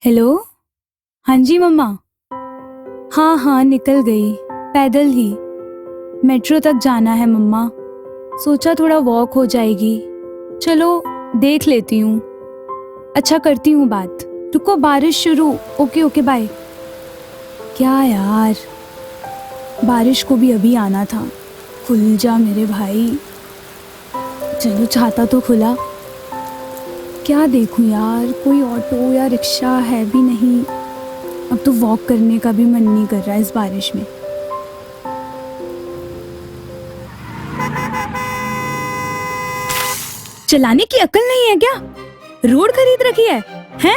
हेलो, हाँ जी मम्मा। हाँ निकल गई, पैदल ही। मेट्रो तक जाना है मम्मा, सोचा थोड़ा वॉक हो जाएगी। चलो देख लेती हूँ। अच्छा करती हूँ बात, रुको बारिश शुरू। Okay bye. क्या यार, बारिश को भी अभी आना था। खुल जा मेरे भाई। चलो छाता तो खुला। क्या देखूं यार, कोई ऑटो या रिक्शा है भी नहीं। अब तो वॉक करने का भी मन नहीं कर रहा इस बारिश में। चलाने की अकल नहीं है क्या? रोड खरीद रखी है? हैं?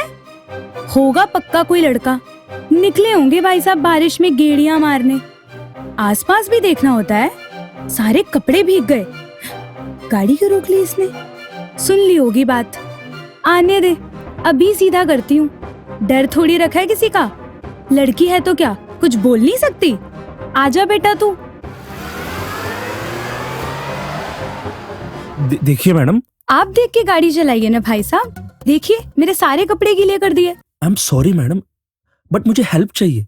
होगा पक्का कोई लड़का। निकले होंगे भाई साहब बारिश में गेड़ियां मारने। आसपास भी देखना होता है। सारे कपड़े भीग गए। गाड़ी क्यों रोक ली इसने? सुन ली होगी बात। आने दे, अभी सीधा करती हूँ। डर थोड़ी रखा है किसी का। लड़की है तो क्या कुछ बोल नहीं सकती? आजा बेटा तू। देखिए मैडम। आप देख के गाड़ी चलाइए ना भाई साहब। देखिए मेरे सारे कपड़े गीले कर दिए। I am sorry madam, but मुझे हेल्प चाहिए।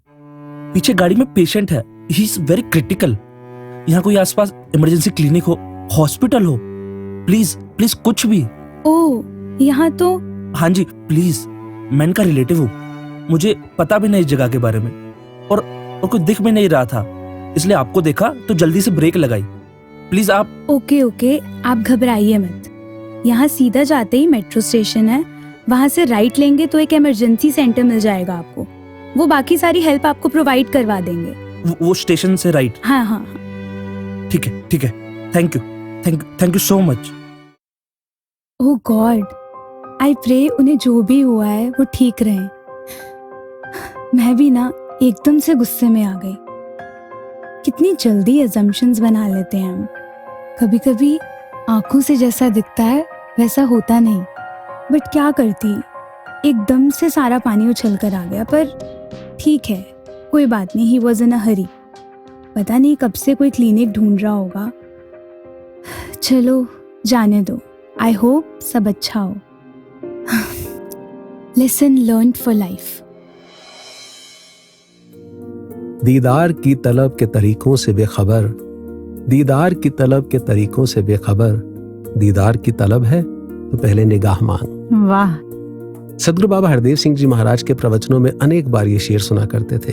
पीछे गाड़ी में पेशेंट है, ही इज वेरी क्रिटिकल। यहाँ कोई आसपास इमरजेंसी क्लिनिक हो, हॉस्पिटल हो, प्लीज प्लीज कुछ भी। ओह, यहाँ तो। हाँ जी प्लीज, मैं इनका रिलेटिव हूँ। मुझे पता भी नहीं इस जगह के बारे में, और कुछ दिख भी नहीं रहा था, इसलिए आपको देखा तो जल्दी से ब्रेक लगाई। प्लीज आप। ओके, आप घबराइए मत। यहाँ सीधा जाते ही मेट्रो स्टेशन है, वहाँ से राइट लेंगे तो एक इमरजेंसी सेंटर मिल जाएगा आपको। वो बाकी सारी हेल्प आपको प्रोवाइड करवा देंगे। वो स्टेशन से राइट? हाँ। ठीक है। Thank you so much. Oh god, I pray उन्हें जो भी हुआ है वो ठीक रहे। मैं भी ना एकदम से गुस्से में आ गई। कितनी जल्दी अजम्पशंस बना लेते हैं हम। कभी कभी आंखों से जैसा दिखता है वैसा होता नहीं, बट क्या करती, एकदम से सारा पानी उछल कर आ गया। पर ठीक है, कोई बात नहीं। ही वॉज इन अ हरी। पता नहीं कब से कोई क्लिनिक ढूंढ रहा होगा। चलो जाने दो। आई होप सब अच्छा हो। Lesson learn for life. दीदार की तलब के तरीकों से बेखबर, दीदार की तलब के तरीकों से बेखबर, दीदार की तलब है तो पहले निगाह मांग। वाह। सदगुरु बाबा हरदेव सिंह जी महाराज के प्रवचनों में अनेक बार ये शेर सुना करते थे,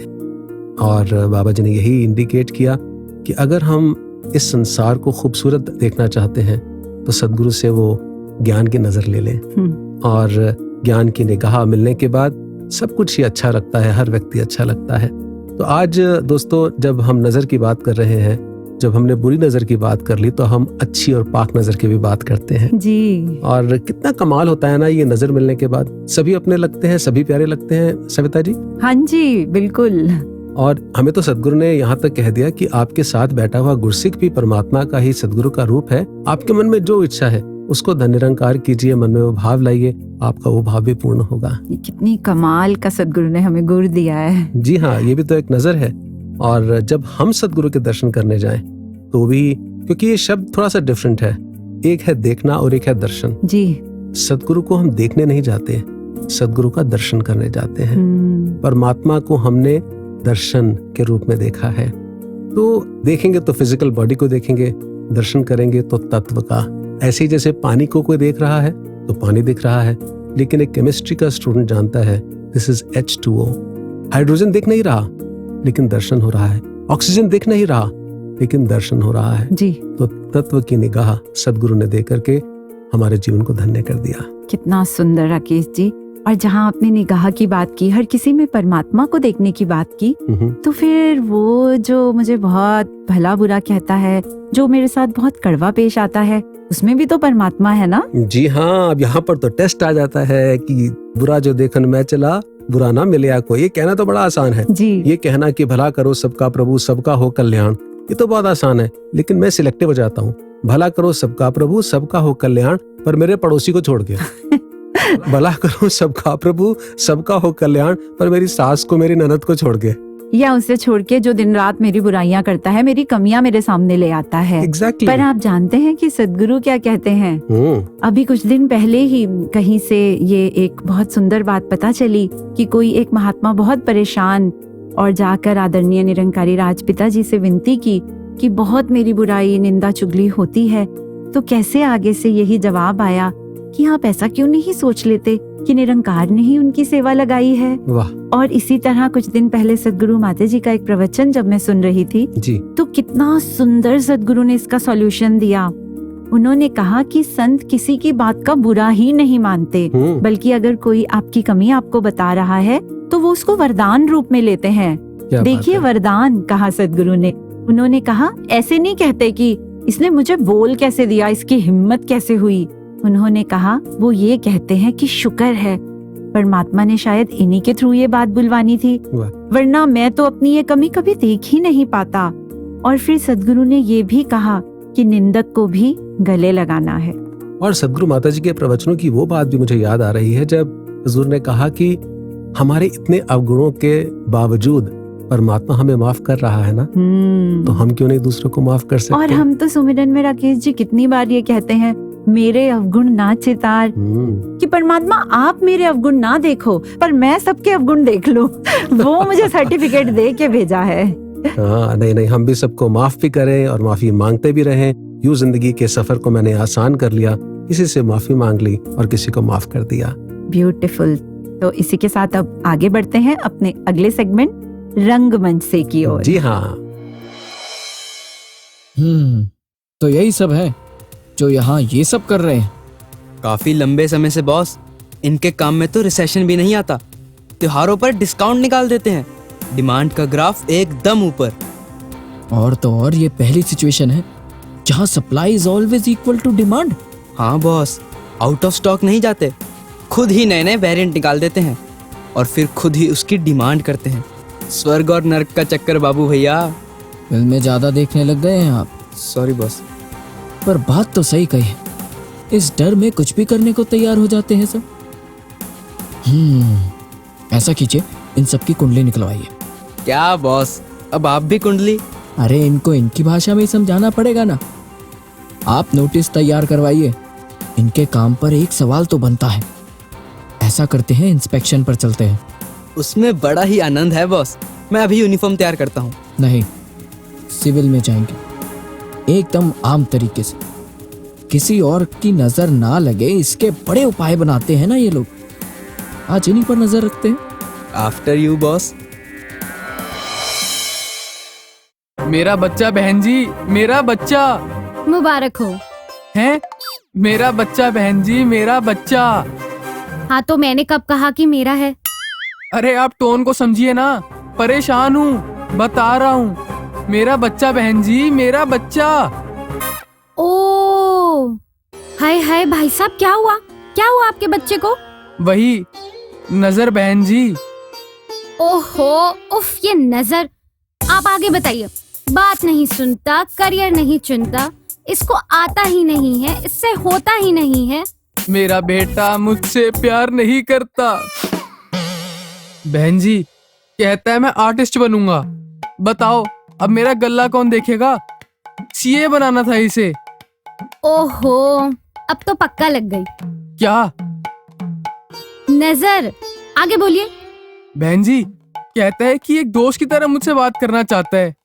और बाबा जी ने यही इंडिकेट किया कि अगर हम इस संसार को खूबसूरत देखना चाहते हैं तो सदगुरु से वो ज्ञान की नजर ले लें, और ज्ञान की निगाह मिलने के बाद सब कुछ ही अच्छा लगता है, हर व्यक्ति अच्छा लगता है। तो आज दोस्तों, जब हम नजर की बात कर रहे हैं, जब हमने बुरी नजर की बात कर ली, तो हम अच्छी और पाक नजर की भी बात करते हैं जी। और कितना कमाल होता है ना, ये नजर मिलने के बाद सभी अपने लगते हैं, सभी प्यारे लगते हैं। सविता जी? हाँ जी, बिल्कुल। और हमें तो सदगुरु ने यहाँ तक कह दिया कि आपके साथ बैठा हुआ गुरसिख भी परमात्मा का ही, सदगुरु का रूप है। आपके मन में जो इच्छा है उसको निरंकार कीजिए, मन में वो भाव लाइए, आपका वो भाव भी पूर्ण होगा। ये कितनी कमाल का सदगुरु ने हमें गुर दिया है। जी हाँ, ये भी तो एक नजर है। और जब हम सदगुरु के दर्शन करने जाएं तो भी, क्योंकि ये शब्द थोड़ा सा डिफरेंट है, एक है देखना और एक है दर्शन जी। सदगुरु को हम देखने नहीं जाते, सदगुरु का दर्शन करने जाते हैं। परमात्मा को हमने दर्शन के रूप में देखा है। तो देखेंगे तो फिजिकल बॉडी को देखेंगे, दर्शन करेंगे तो तत्व का, ऐसे ही जैसे पानी को कोई देख रहा है तो पानी दिख रहा है, लेकिन एक केमिस्ट्री का स्टूडेंट जानता है दिस इज H2O। हाइड्रोजन दिख नहीं रहा लेकिन दर्शन हो रहा है, ऑक्सीजन दिख नहीं रहा लेकिन दर्शन हो रहा है। जी, तो तत्व की निगाह सदगुरु ने दे करके हमारे जीवन को धन्य कर दिया। कितना सुंदर राकेश जी। और जहाँ आपने निगाह की बात की, हर किसी में परमात्मा को देखने की बात की, तो फिर वो जो मुझे बहुत भला बुरा कहता है, जो मेरे साथ बहुत कड़वा पेश आता है, उसमें भी तो परमात्मा है ना। जी हाँ, अब यहाँ पर तो टेस्ट आ जाता है कि बुरा जो देखन मैं चला बुरा ना मिले या कोई। ये कहना तो बड़ा आसान है जी। ये कहना कि भला करो सबका प्रभु सबका हो कल्याण, ये तो बहुत आसान है, लेकिन मैं सिलेक्टिव हो जाता हूँ। भला करो सबका प्रभु सबका हो कल्याण, पर मेरे पड़ोसी को छोड़ के। भला करो सबका प्रभु सबका हो कल्याण, पर मेरी सास को मेरी ननद को छोड़ के, या उसे छोड़ के जो दिन रात मेरी बुराइयां करता है, मेरी कमियां मेरे सामने ले आता है। Exactly. पर आप जानते हैं कि सदगुरु क्या कहते हैं? अभी कुछ दिन पहले ही कहीं से ये एक बहुत सुंदर बात पता चली कि कोई एक महात्मा बहुत परेशान और जाकर आदरणीय निरंकारी राजपिता जी से विनती की कि बहुत मेरी बुराई निंदा चुगली होती है। तो कैसे आगे से यही जवाब आया कि आप ऐसा क्यों नहीं सोच लेते कि निरंकार ने ही उनकी सेवा लगाई है। वाह। और इसी तरह कुछ दिन पहले सदगुरु माता जी का एक प्रवचन जब मैं सुन रही थी जी, तो कितना सुंदर सदगुरु ने इसका सॉल्यूशन दिया। उन्होंने कहा कि संत किसी की बात का बुरा ही नहीं मानते, बल्कि अगर कोई आपकी कमी आपको बता रहा है तो वो उसको वरदान रूप में लेते हैं। देखिए वरदान कहा सदगुरु ने। उन्होंने कहा ऐसे नहीं कहते कि इसने मुझे बोल कैसे दिया, इसकी हिम्मत कैसे हुई। उन्होंने कहा वो ये कहते हैं कि शुक्र है परमात्मा ने शायद इन्हीं के थ्रू ये बात बुलवानी थी, वरना मैं तो अपनी ये कमी कभी देख ही नहीं पाता। और फिर सदगुरु ने ये भी कहा कि निंदक को भी गले लगाना है। और सदगुरु माता जी के प्रवचनों की वो बात भी मुझे याद आ रही है जब हुजूर ने कहा कि हमारे इतने अवगुणों के बावजूद परमात्मा हमें माफ कर रहा है ना, तो हम क्यों नहीं दूसरों को माफ कर सकते। और हम तो सुमिरन में राकेश जी कितनी बार ये कहते हैं मेरे अवगुण ना चितार, कि परमात्मा आप मेरे अवगुण ना देखो पर मैं सबके अवगुण देख लूं। वो मुझे सर्टिफिकेट दे के भेजा है। हाँ, नहीं, हम भी सबको माफ भी करें और माफी मांगते भी रहें। यूं जिंदगी के सफर को मैंने आसान कर लिया, किसी से माफी मांग ली और किसी को माफ कर दिया। ब्यूटीफुल। तो इसी के साथ अब आगे बढ़ते हैं अपने अगले सेगमेंट रंगमंच से की ओर। जी हाँ। तो यही सब है जो यहाँ ये सब कर रहे हैं। काफी लंबे समय से बॉस, इनके काम में तो रिसेशन भी नहीं आता। त्योहारों पर डिस्काउंट निकाल देते हैं, डिमांड का ग्राफ एकदम ऊपर। और तो और ये पहली सिचुएशन है जहाँ supply is always equal to demand. हाँ बॉस, आउट ऑफ स्टॉक नहीं जाते, खुद ही नए नए वेरिएंट निकाल देते हैं और फिर खुद ही उसकी डिमांड करते हैं। स्वर्ग और नर्क का चक्कर बाबू भैया। फिल्में ज्यादा देखने लग गए हैं आप। Sorry boss. पर बात तो सही कही है, इस डर में कुछ भी करने को तैयार हो जाते हैं सब। ऐसा कीजिए, इन सब की कुंडली निकलवाइए। क्या बॉस, अब आप भी कुंडली? अरे इनको इनकी भाषा में समझाना पड़ेगा ना। आप नोटिस तैयार करवाइए, इनके काम पर एक सवाल तो बनता है। ऐसा करते हैं, इंस्पेक्शन पर चलते हैं। उसमें बड़ा ही आनंद है बॉस। मैं अभी यूनिफॉर्म तैयार करता हूँ। नहीं, सिविल में जाएंगे, एकदम आम तरीके से, किसी और की नजर ना लगे इसके बड़े उपाय बनाते हैं ना ये लोग। आज इन्हीं पर नजर रखते हैं। After you boss. मेरा बच्चा बहन जी, मेरा बच्चा। मुबारक हो। हैं? मेरा बच्चा बहन जी, मेरा बच्चा। हाँ तो मैंने कब कहा कि मेरा है? अरे आप टोन को समझिए ना, परेशान हूँ, बता रहा हूँ। मेरा बच्चा बहन जी, मेरा बच्चा। ओ हाय हाय भाई साहब, क्या हुआ? क्या हुआ आपके बच्चे को? वही नजर बहन जी। ओहो उफ, ये नजर। आप आगे बताइए। बात नहीं सुनता, करियर नहीं चुनता, इसको आता ही नहीं है, इससे होता ही नहीं है। मेरा बेटा मुझसे प्यार नहीं करता। बहन जी कहता है मैं आर्टिस्ट बनूंगा। बताओ अब मेरा गल्ला कौन देखेगा? सीए बनाना था इसे। ओहो, अब तो पक्का लग गई। क्या? नजर। आगे बोलिए। बहन जी कहता है कि एक दोस्त की तरह मुझसे बात करना चाहता है।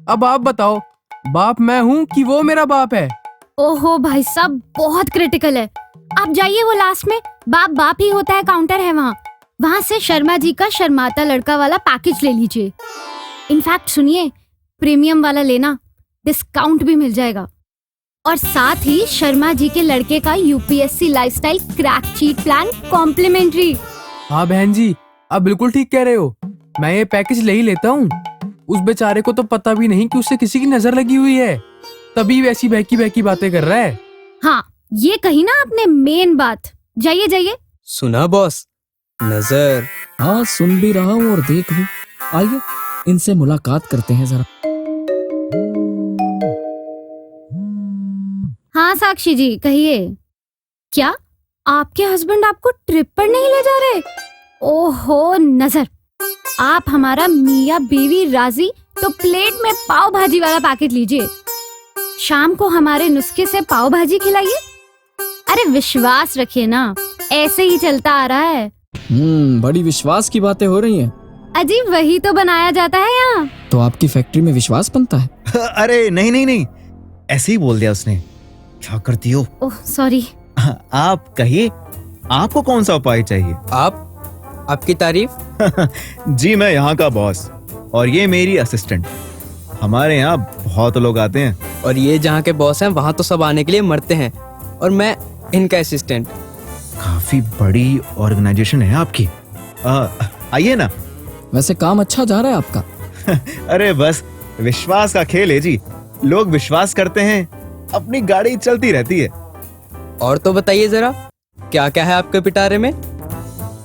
अब आप बताओ, बाप मैं हूँ कि वो मेरा बाप है? ओहो भाई साहब, बहुत क्रिटिकल है। आप जाइए, वो लास्ट में बाप ही होता है, काउंटर है वहाँ से शर्मा जी का शर्माता लड़का वाला पैकेज ले लीजिए। इनफैक्ट सुनिए, प्रीमियम वाला लेना, डिस्काउंट भी मिल जाएगा। और साथ ही शर्मा जी के लड़के का UPSC lifestyle crack cheat plan complimentary. हाँ बहन जी, आप बिल्कुल ठीक कह रहे हो। मैं ये पैकेज ले ही लेता हूँ। उस बेचारे को तो पता भी नहीं कि उससे किसी की नजर लगी हुई है, तभी वैसी बहकी बातें कर रहा है। हाँ, ये कही ना आपने मेन बात। जाइए। सुना बॉस, नजर। हाँ, सुन भी रहा हूँ और देख भी। आइए इनसे मुलाकात करते हैं जरा। हाँ साक्षी जी, कहिए। क्या आपके हस्बैंड आपको ट्रिप पर नहीं ले जा रहे? ओहो नजर, आप हमारा मियाँ बीवी राजी तो प्लेट में पाव भाजी वाला पैकेट लीजिए। शाम को हमारे नुस्खे से पाव भाजी खिलाइए। अरे विश्वास रखिए ना, ऐसे ही चलता आ रहा है। बड़ी विश्वास की बातें हो रही हैं। अजी वही तो बनाया जाता है यहाँ। तो आपकी फैक्ट्री में विश्वास बनता है? अरे नहीं, ऐसे ही बोल दिया उसने। क्या करती हो? Oh sorry. आप कहिए, आपको कौन सा उपाय चाहिए? आपकी तारीफ। जी, मैं यहाँ का बॉस और ये मेरी असिस्टेंट। हमारे यहाँ बहुत लोग आते हैं। और ये जहाँ के बॉस हैं वहाँ तो सब आने के लिए मरते हैं, और मैं इनका असिस्टेंट। काफी बड़ी ऑर्गेनाइजेशन है आपकी। आइए ना। वैसे काम अच्छा जा रहा है आपका? अरे बस विश्वास का खेल है जी। लोग विश्वास करते हैं, अपनी गाड़ी चलती रहती है। और तो बताइए जरा, क्या क्या है आपके पिटारे में?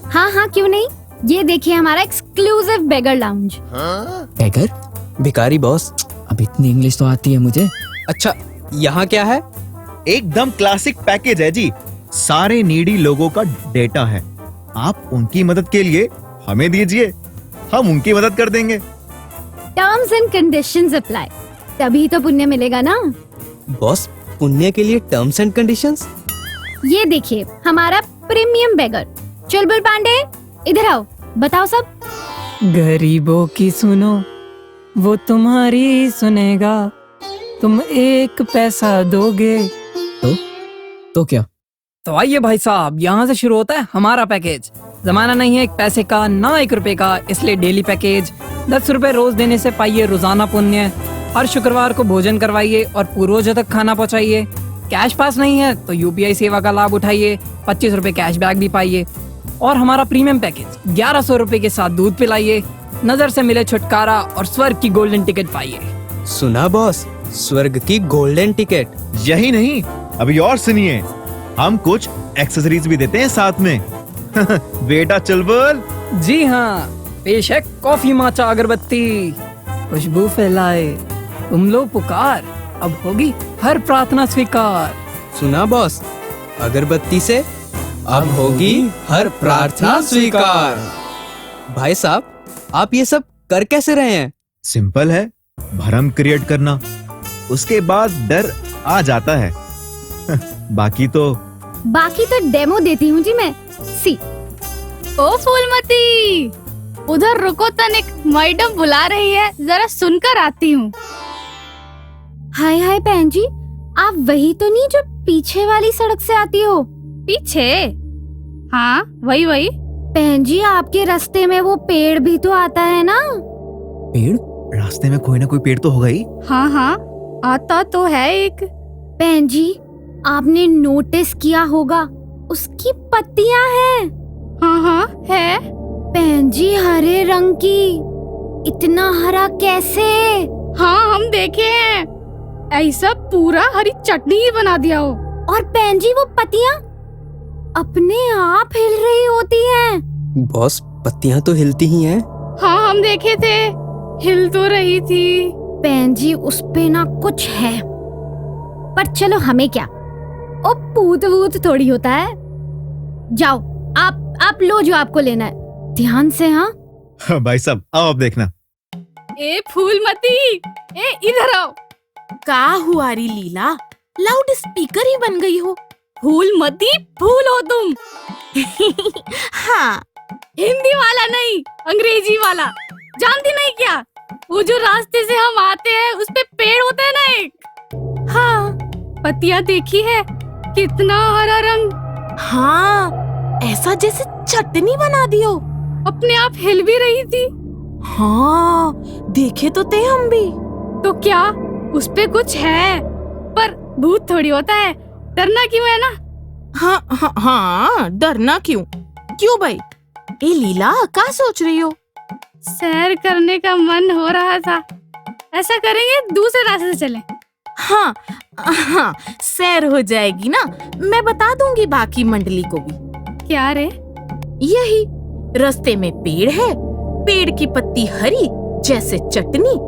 हाँ क्यों नहीं, ये देखिए हमारा एक्सक्लूसिव बेगर लाउंज। बेगर? भिखारी बॉस। अब इतनी इंग्लिश तो आती है मुझे। अच्छा, यहाँ क्या है? एकदम क्लासिक पैकेज है जी। सारे नीडी लोगों का डेटा है। आप उनकी मदद के लिए हमें दीजिए, हम उनकी मदद कर देंगे। टर्म्स एंड कंडीशंस अप्लाई, तभी तो पुण्य मिलेगा ना। बॉस, पुण्य के लिए टर्म्स एंड कंडीशंस? ये देखिए हमारा प्रीमियम बेगर। चुलबुल पांडे, इधर आओ, बताओ सब। गरीबों की सुनो, वो तुम्हारी सुनेगा। तुम 1 पैसा दोगे तो क्या? तो आइए भाई साहब, यहाँ से शुरू होता है हमारा पैकेज। जमाना नहीं है 1 पैसे का, ना 1 रुपए का, इसलिए डेली पैकेज। 10 रुपए रोज देने से पाइए रोजाना पुण्य। हर शुक्रवार को भोजन करवाइए और पूर्वजों तक खाना पहुँचाइए। कैश पास नहीं है तो यूपीआई सेवा का लाभ उठाइए, 25 रुपए कैशबैक भी पाइए। और हमारा प्रीमियम पैकेज 1100 रुपए के साथ दूध पिलाइए, नजर से मिले छुटकारा और स्वर्ग की गोल्डन टिकट पाइए। सुना बॉस, स्वर्ग की गोल्डन टिकट। यही नहीं, अभी और सुनिए, हम कुछ एक्सेसरीज भी देते हैं साथ में। बेटा चुलबुल। जी हाँ, पेश है कॉफी माचा अगरबत्ती, खुशबू फैलाए, तुम लो पुकार, अब होगी हर प्रार्थना स्वीकार। सुना बॉस, अगरबत्ती से अब होगी हर प्रार्थना स्वीकार। भाई साहब, आप ये सब कर कैसे रहे हैं? सिंपल है, भरम क्रिएट करना, उसके बाद डर आ जाता है। बाकी तो डेमो देती हूँ जी मैं। सी। ओ फूलमती, उधर रुको, तनिक मैडम बुला रही है, जरा सुनकर आती हूँ। हाय बहन जी, आप वही तो नहीं जो पीछे वाली सड़क से आती हो? पीछे? हाँ वही। बहन जी, आपके रास्ते में वो पेड़ भी तो आता है ना? पेड़? रास्ते में कोई ना कोई पेड़ तो होगा ही। हाँ, आता तो है एक। बहन जी, आपने नोटिस किया होगा, उसकी पत्तियां हैं। हाँ है। बहन जी, हरे रंग की। इतना हरा कैसे? हाँ, हम देखे हैं, ऐसा पूरा हरी चटनी ही बना दिया हो। और बहन जी, वो पत्तियां अपने आप हिल रही होती हैं। बॉस, पत्तियां तो हिलती ही हैं। हाँ, हम देखे थे, हिल तो रही थी। बहन जी, उस पे ना कुछ है, पर चलो हमें क्या, ओ पूत थोड़ी होता है। जाओ, आप लो जो आपको लेना है, ध्यान से। हाँ भाई साहब, आओ आप देखना। ए फूलमती, ए इधर आओ। का हुआ री लीला, लाउड स्पीकर ही बन गई हो। फूलमती, फूल हो तुम। हाँ, हिंदी वाला नहीं, अंग्रेजी वाला। जानती नहीं क्या, वो जो रास्ते से हम आते हैं उस पे पेड़ होता है ना एक। हाँ, पत्तियां देखी है, कितना हरा रंग। हाँ, ऐसा जैसे चटनी बना दी हो। अपने आप हिल भी रही थी। हाँ, देखे तो थे हम भी। तो क्या उस पे कुछ है? पर भूत थोड़ी होता है, डरना क्यों है ना? हाँ हाँ हाँ, डरना क्यों? क्यों भाई? ए लीला, क्या सोच रही हो? सैर करने का मन हो रहा था। ऐसा करेंगे, दूसरे रास्ते से चलें। हाँ हाँ, सैर हो जाएगी ना। मैं बता दूंगी बाकी मंडली को भी। क्या रे? यही, रास्ते में पेड़ है, पेड़ की पत्ती हरी जैसे चटनी,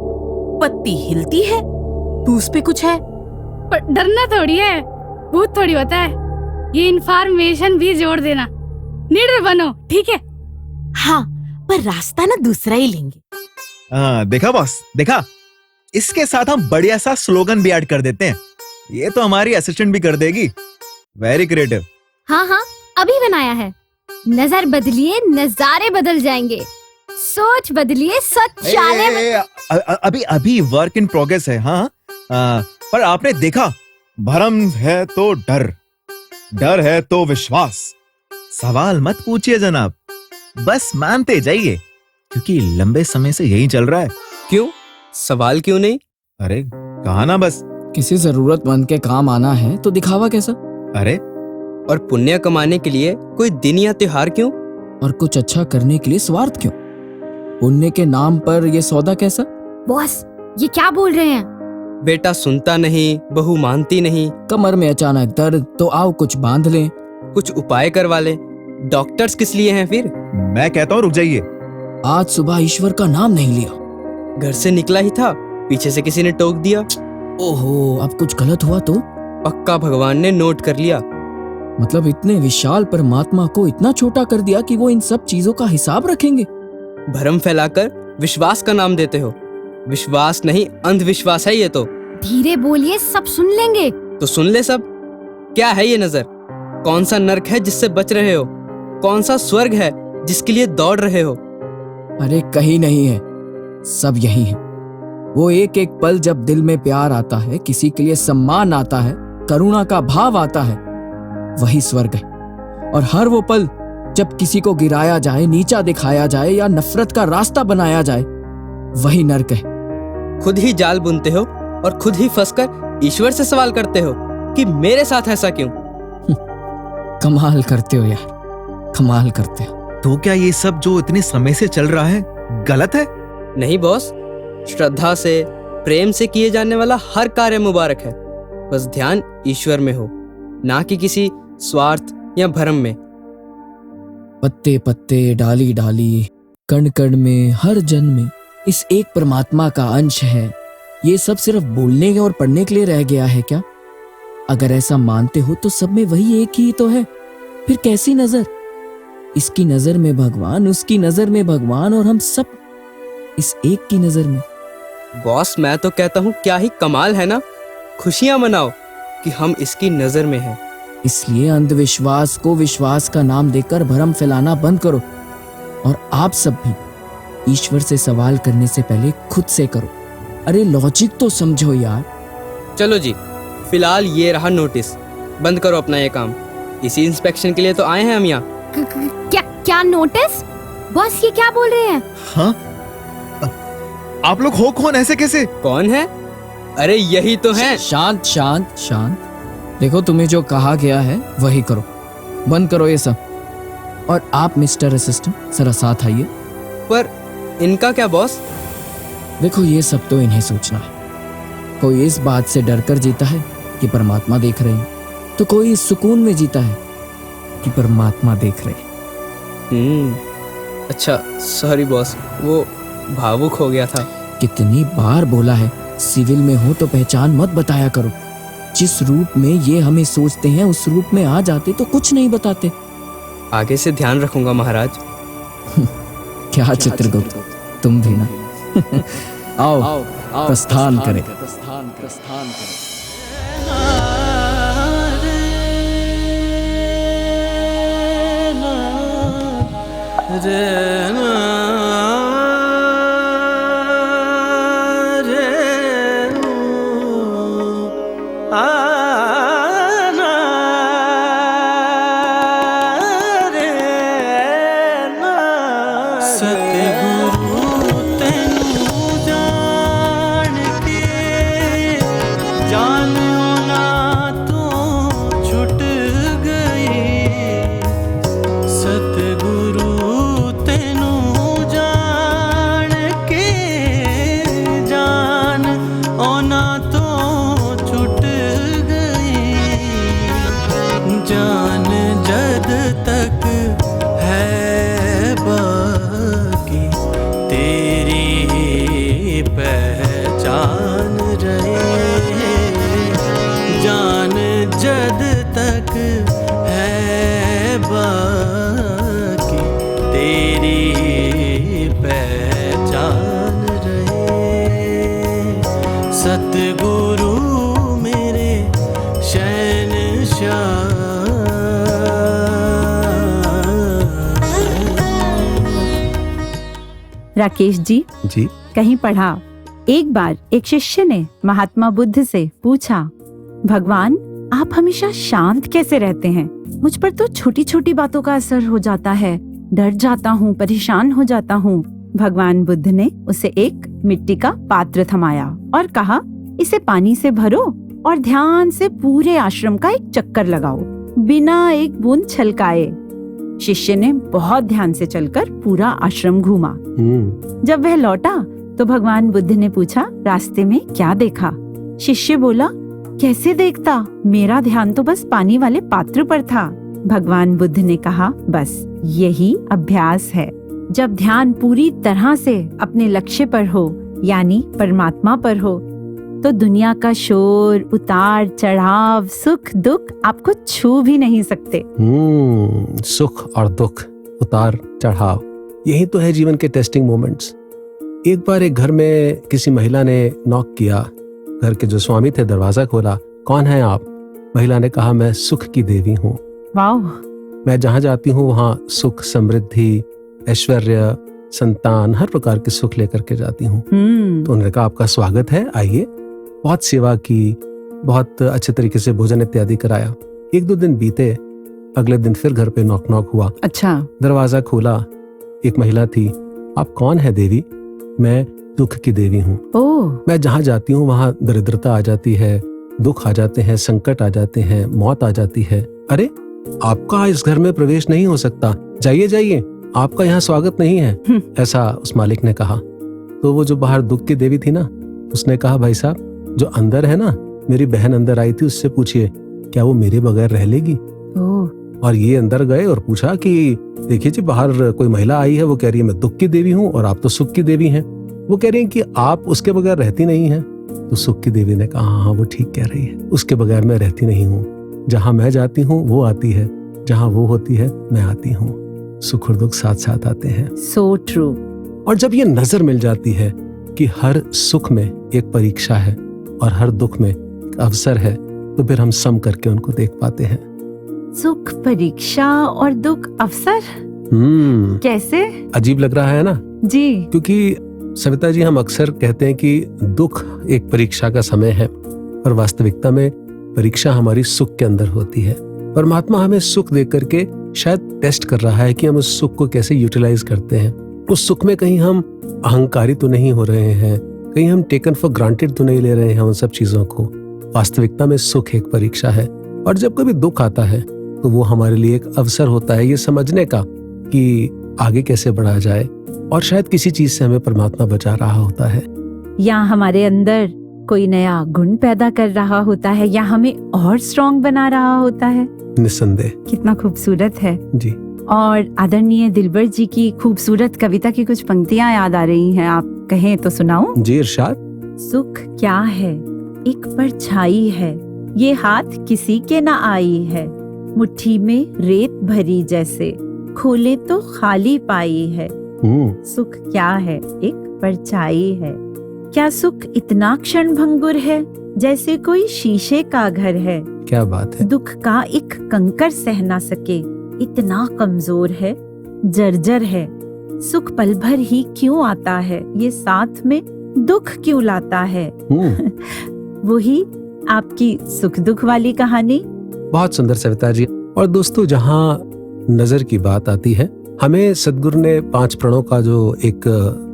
पत्ती हिलती है तो उस पे कुछ है। पर डरना थोड़ी है, भूत थोड़ी होता है। ये इन्फॉर्मेशन भी जोड़ देना, निडर बनो, ठीक है? हाँ, पर रास्ता ना दूसरा ही लेंगे। देखा बॉस, देखा, इसके साथ हम बढ़िया सा स्लोगन भी ऐड कर देते हैं। ये तो हमारी असिस्टेंट भी कर देगी। Very creative. हाँ हाँ, अभी बनाया है। नजर बदलिए, नजारे बदल जाएंगे। सोच बदलिए, अभी अभी वर्क इन प्रोग्रेस है। हाँ, पर आपने देखा, भरम है तो डर, डर है तो विश्वास। सवाल मत पूछिए जनाब, बस मानते जाइए, क्योंकि लंबे समय से यही चल रहा है। क्यों? सवाल क्यों नहीं? अरे कहा ना, बस किसी जरूरतमंद के काम आना है तो दिखावा कैसा? अरे, और पुण्य कमाने के लिए कोई दिन या त्योहार क्यों? और कुछ अच्छा करने के लिए स्वार्थ क्यों? पुण्य के नाम पर ये सौदा कैसा? बॉस, ये क्या बोल रहे हैं? बेटा सुनता नहीं, बहू मानती नहीं। कमर में अचानक दर्द तो आओ कुछ बांध लें। कुछ उपाय करवा ले। डॉक्टर्स किस लिए हैं फिर? मैं कहता हूँ रुक जाइए। आज सुबह ईश्वर का नाम नहीं लिया। घर से निकला ही था, पीछे से किसी ने टोक दिया। ओहो, अब कुछ गलत हुआ तो? पक्का भगवान ने नोट कर लिया। मतलब इतने विशाल परमात्मा को इतना छोटा कर दिया कि वो इन सब चीजों का हिसाब रखेंगे? भ्रम फैलाकर विश्वास का नाम देते हो। विश्वास नहीं, अंधविश्वास है ये तो। धीरे बोलिए, सब सुन लेंगे। तो सुन ले सब। क्या है ये नजर? कौन सा नर्क है जिससे बच रहे हो? कौन सा स्वर्ग है जिसके लिए दौड़ रहे हो? अरे कहीं नहीं है, सब यही है। वो एक एक पल जब दिल में प्यार आता है, किसी के लिए सम्मान आता है, करुणा का भाव आता है, वही स्वर्ग है। और हर वो पल जब किसी को गिराया जाए, नीचा दिखाया जाए या नफरत का रास्ता बनाया जाए, वही नर्क है। खुद ही जाल बुनते हो और खुद ही फंसकर ईश्वर से सवाल करते हो कि मेरे साथ ऐसा क्यों? कमाल करते हो यार, कमाल करते हो। तो क्या ये सब जो इतने समय से चल रहा है गलत है? नहीं बॉस, श्रद्धा से, प्रेम से किए जाने वाला हर कार्य मुबारक है। बस ध्यान ईश्वर में हो, ना कि किसी स्वार्थ या भ्रम में। पत्ते पत्ते, डाली डाली, कण कण में, हर जन में इस एक परमात्मा का अंश है। ये सब सिर्फ बोलने और पढ़ने के लिए रह गया है क्या? अगर ऐसा मानते हो तो सब में वही एक ही तो है। फिर कैसी नजर? इसकी नजर में भगवान, उसकी नजर में भगवान, और हम सब इस एक की नजर में। बॉस, मैं तो कहता हूँ क्या ही कमाल है ना। खुशियां मनाओ कि हम इसकी नजर में हैं। इसलिए अंधविश्वास को विश्वास का नाम देकर भ्रम फैलाना बंद करो। और आप सब भी ईश्वर से सवाल करने से पहले खुद से करो। अरे लॉजिक तो समझो यार। चलो जी, फिलहाल ये रहा नोटिस। बंद करो अपना ये काम। इसी इंस्पेक्शन के लिए तो आए हैं हम यहाँ। क्या नोटिस? बॉस, ये क्या बोल रहे हैं? हाँ? आप लोग हो कौन? ऐसे कैसे? कौन है? अरे यही तो है। शांत शांत शांत। देखो, तुम्हें जो कहा गया है वही करो। बंद करो ये सब। और आप मिस्टर असिस्टेंट जरा साथ आइए। पर इनका क्या बॉस? देखो, ये सब तो इन्हें सोचना है। कोई इस बात से डरकर जीता है कि परमात्मा देख रहे हैं, तो कोई इस सुकून में जीता है कि परमात्मा देख रहे हैं। अच्छा, सॉरी बॉस, वो भावुक हो गया था। कितनी बार बोला है, सिविल में हो तो पहचान मत बताया करो। जिस रूप में ये हमें सोचते हैं उस रूप में आ जाते तो कुछ नहीं बताते। आगे से ध्यान रखूंगा महाराज। क्या चित्रगुप्त, तुम भी ना। आओ, प्रस्थान करें। आ सतगुरु मेरे शहंशाह। राकेश जी जी कहीं पढ़ा, एक बार एक शिष्य ने महात्मा बुद्ध से पूछा, भगवान आप हमेशा शांत कैसे रहते हैं? मुझ पर तो छोटी छोटी बातों का असर हो जाता है, डर जाता हूँ, परेशान हो जाता हूँ। भगवान बुद्ध ने उसे एक मिट्टी का पात्र थमाया और कहा, इसे पानी से भरो और ध्यान से पूरे आश्रम का एक चक्कर लगाओ, बिना एक बूंद छलकाए। शिष्य ने बहुत ध्यान से चलकर पूरा आश्रम घूमा। जब वह लौटा तो भगवान बुद्ध ने पूछा, रास्ते में क्या देखा? शिष्य बोला, कैसे देखता, मेरा ध्यान तो बस पानी वाले पात्र पर था। भगवान बुद्ध ने कहा, बस यही अभ्यास है। जब ध्यान पूरी तरह से अपने लक्ष्य पर हो, यानी परमात्मा पर हो, तो दुनिया का शोर, उतार चढ़ाव, सुख दुख आपको छू भी नहीं सकते। सुख और दुख, उतार चढ़ाव, यही तो है जीवन के टेस्टिंग मोमेंट्स। एक बार एक घर में किसी महिला ने नॉक किया। घर के जो स्वामी थे दरवाजा खोला, कौन है आप? महिला ने कहा, मैं सुख की देवी हूँ। वाह। मैं जहाँ जाती हूँ वहाँ सुख, समृद्धि, ऐश्वर्य, संतान, हर प्रकार के सुख लेकर के जाती हूँ। तो उन्होंने कहा, आपका स्वागत है, आइए। बहुत सेवा की, बहुत अच्छे तरीके से भोजन इत्यादि कराया। एक दो दिन बीते, अगले दिन फिर घर पे नॉक नॉक हुआ। अच्छा। दरवाजा खोला, एक महिला थी। आप कौन है देवी? मैं दुख की देवी हूँ। मैं जहाँ जाती हूँ वहाँ दरिद्रता आ जाती है, दुख आ जाते हैं, संकट आ जाते हैं, मौत आ जाती है। अरे आपका इस घर में प्रवेश नहीं हो सकता, जाइए जाइए, आपका यहाँ स्वागत नहीं है, ऐसा उस मालिक ने कहा। तो वो जो बाहर दुख की देवी थी ना, उसने कहा, भाई साहब जो अंदर है ना, मेरी बहन अंदर आई थी, उससे पूछिए क्या वो मेरे बगैर रह लेगी। और ये अंदर गए और पूछा कि देखिए जी, बाहर कोई महिला आई है, वो कह रही है मैं दुख की देवी हूँ और आप तो सुख की देवी हैं। वो कह रही है कि आप उसके बगैर रहती नहीं हैं। तो सुख की देवी ने कहा, हाँ वो ठीक कह रही है, उसके बगैर मैं रहती नहीं हूँ। जहाँ मैं जाती हूँ वो आती है, जहाँ वो होती है मैं आती हूँ। सुख और दुख साथ साथ आते हैं। So true. और जब ये नजर मिल जाती है कि हर सुख में एक परीक्षा है और हर दुख में एक अवसर है, तो फिर हम सम करके उनको देख पाते हैं। सुख परीक्षा और दुख अवसर, कैसे? अजीब लग रहा है ना जी। क्योंकि सविता जी, हम अक्सर कहते हैं कि दुख एक परीक्षा का समय है, पर वास्तविकता में परीक्षा हमारी सुख के अंदर होती है। परमात्मा हमें सुख दे करके शायद टेस्ट कर रहा है कि हम उस सुख को कैसे यूटिलाइज करते हैं। उस सुख में कहीं हम अहंकारी तो नहीं हो रहे हैं, कहीं हम टेकन फॉर ग्रांटेड तो नहीं ले रहे हैं उन सब चीजों को। वास्तविकता में सुख एक परीक्षा है, और जब कभी दुख आता है तो वो हमारे लिए एक अवसर होता है ये समझने का कि आगे कैसे बढ़ा जाए, और शायद किसी चीज से हमें परमात्मा बचा रहा होता है, या हमारे अंदर कोई नया गुण पैदा कर रहा होता है, या हमें और स्ट्रॉन्ग बना रहा होता है। निस्संदेह। कितना खूबसूरत है जी। और आदरणीय दिलबर जी की खूबसूरत कविता की कुछ पंक्तियां याद आ रही हैं, आप कहें तो सुनाऊं? जी, इरशाद। सुख क्या है, एक परछाई है, ये हाथ किसी के ना आई है, मुट्ठी में रेत भरी जैसे, खोले तो खाली पाई है। सुख क्या है, एक परछाई है। क्या सुख इतना क्षण भंगुर है, जैसे कोई शीशे का घर है। क्या बात है। दुख का एक कंकर सह ना सके, इतना कमजोर है, जर्जर है। सुख पल भर ही क्यों आता है, ये साथ में दुख क्यों लाता है। वही आपकी सुख दुख वाली कहानी। बहुत सुंदर सविता जी। और दोस्तों, जहाँ नजर की बात आती है, हमें सदगुरु ने 5 प्रणों का जो एक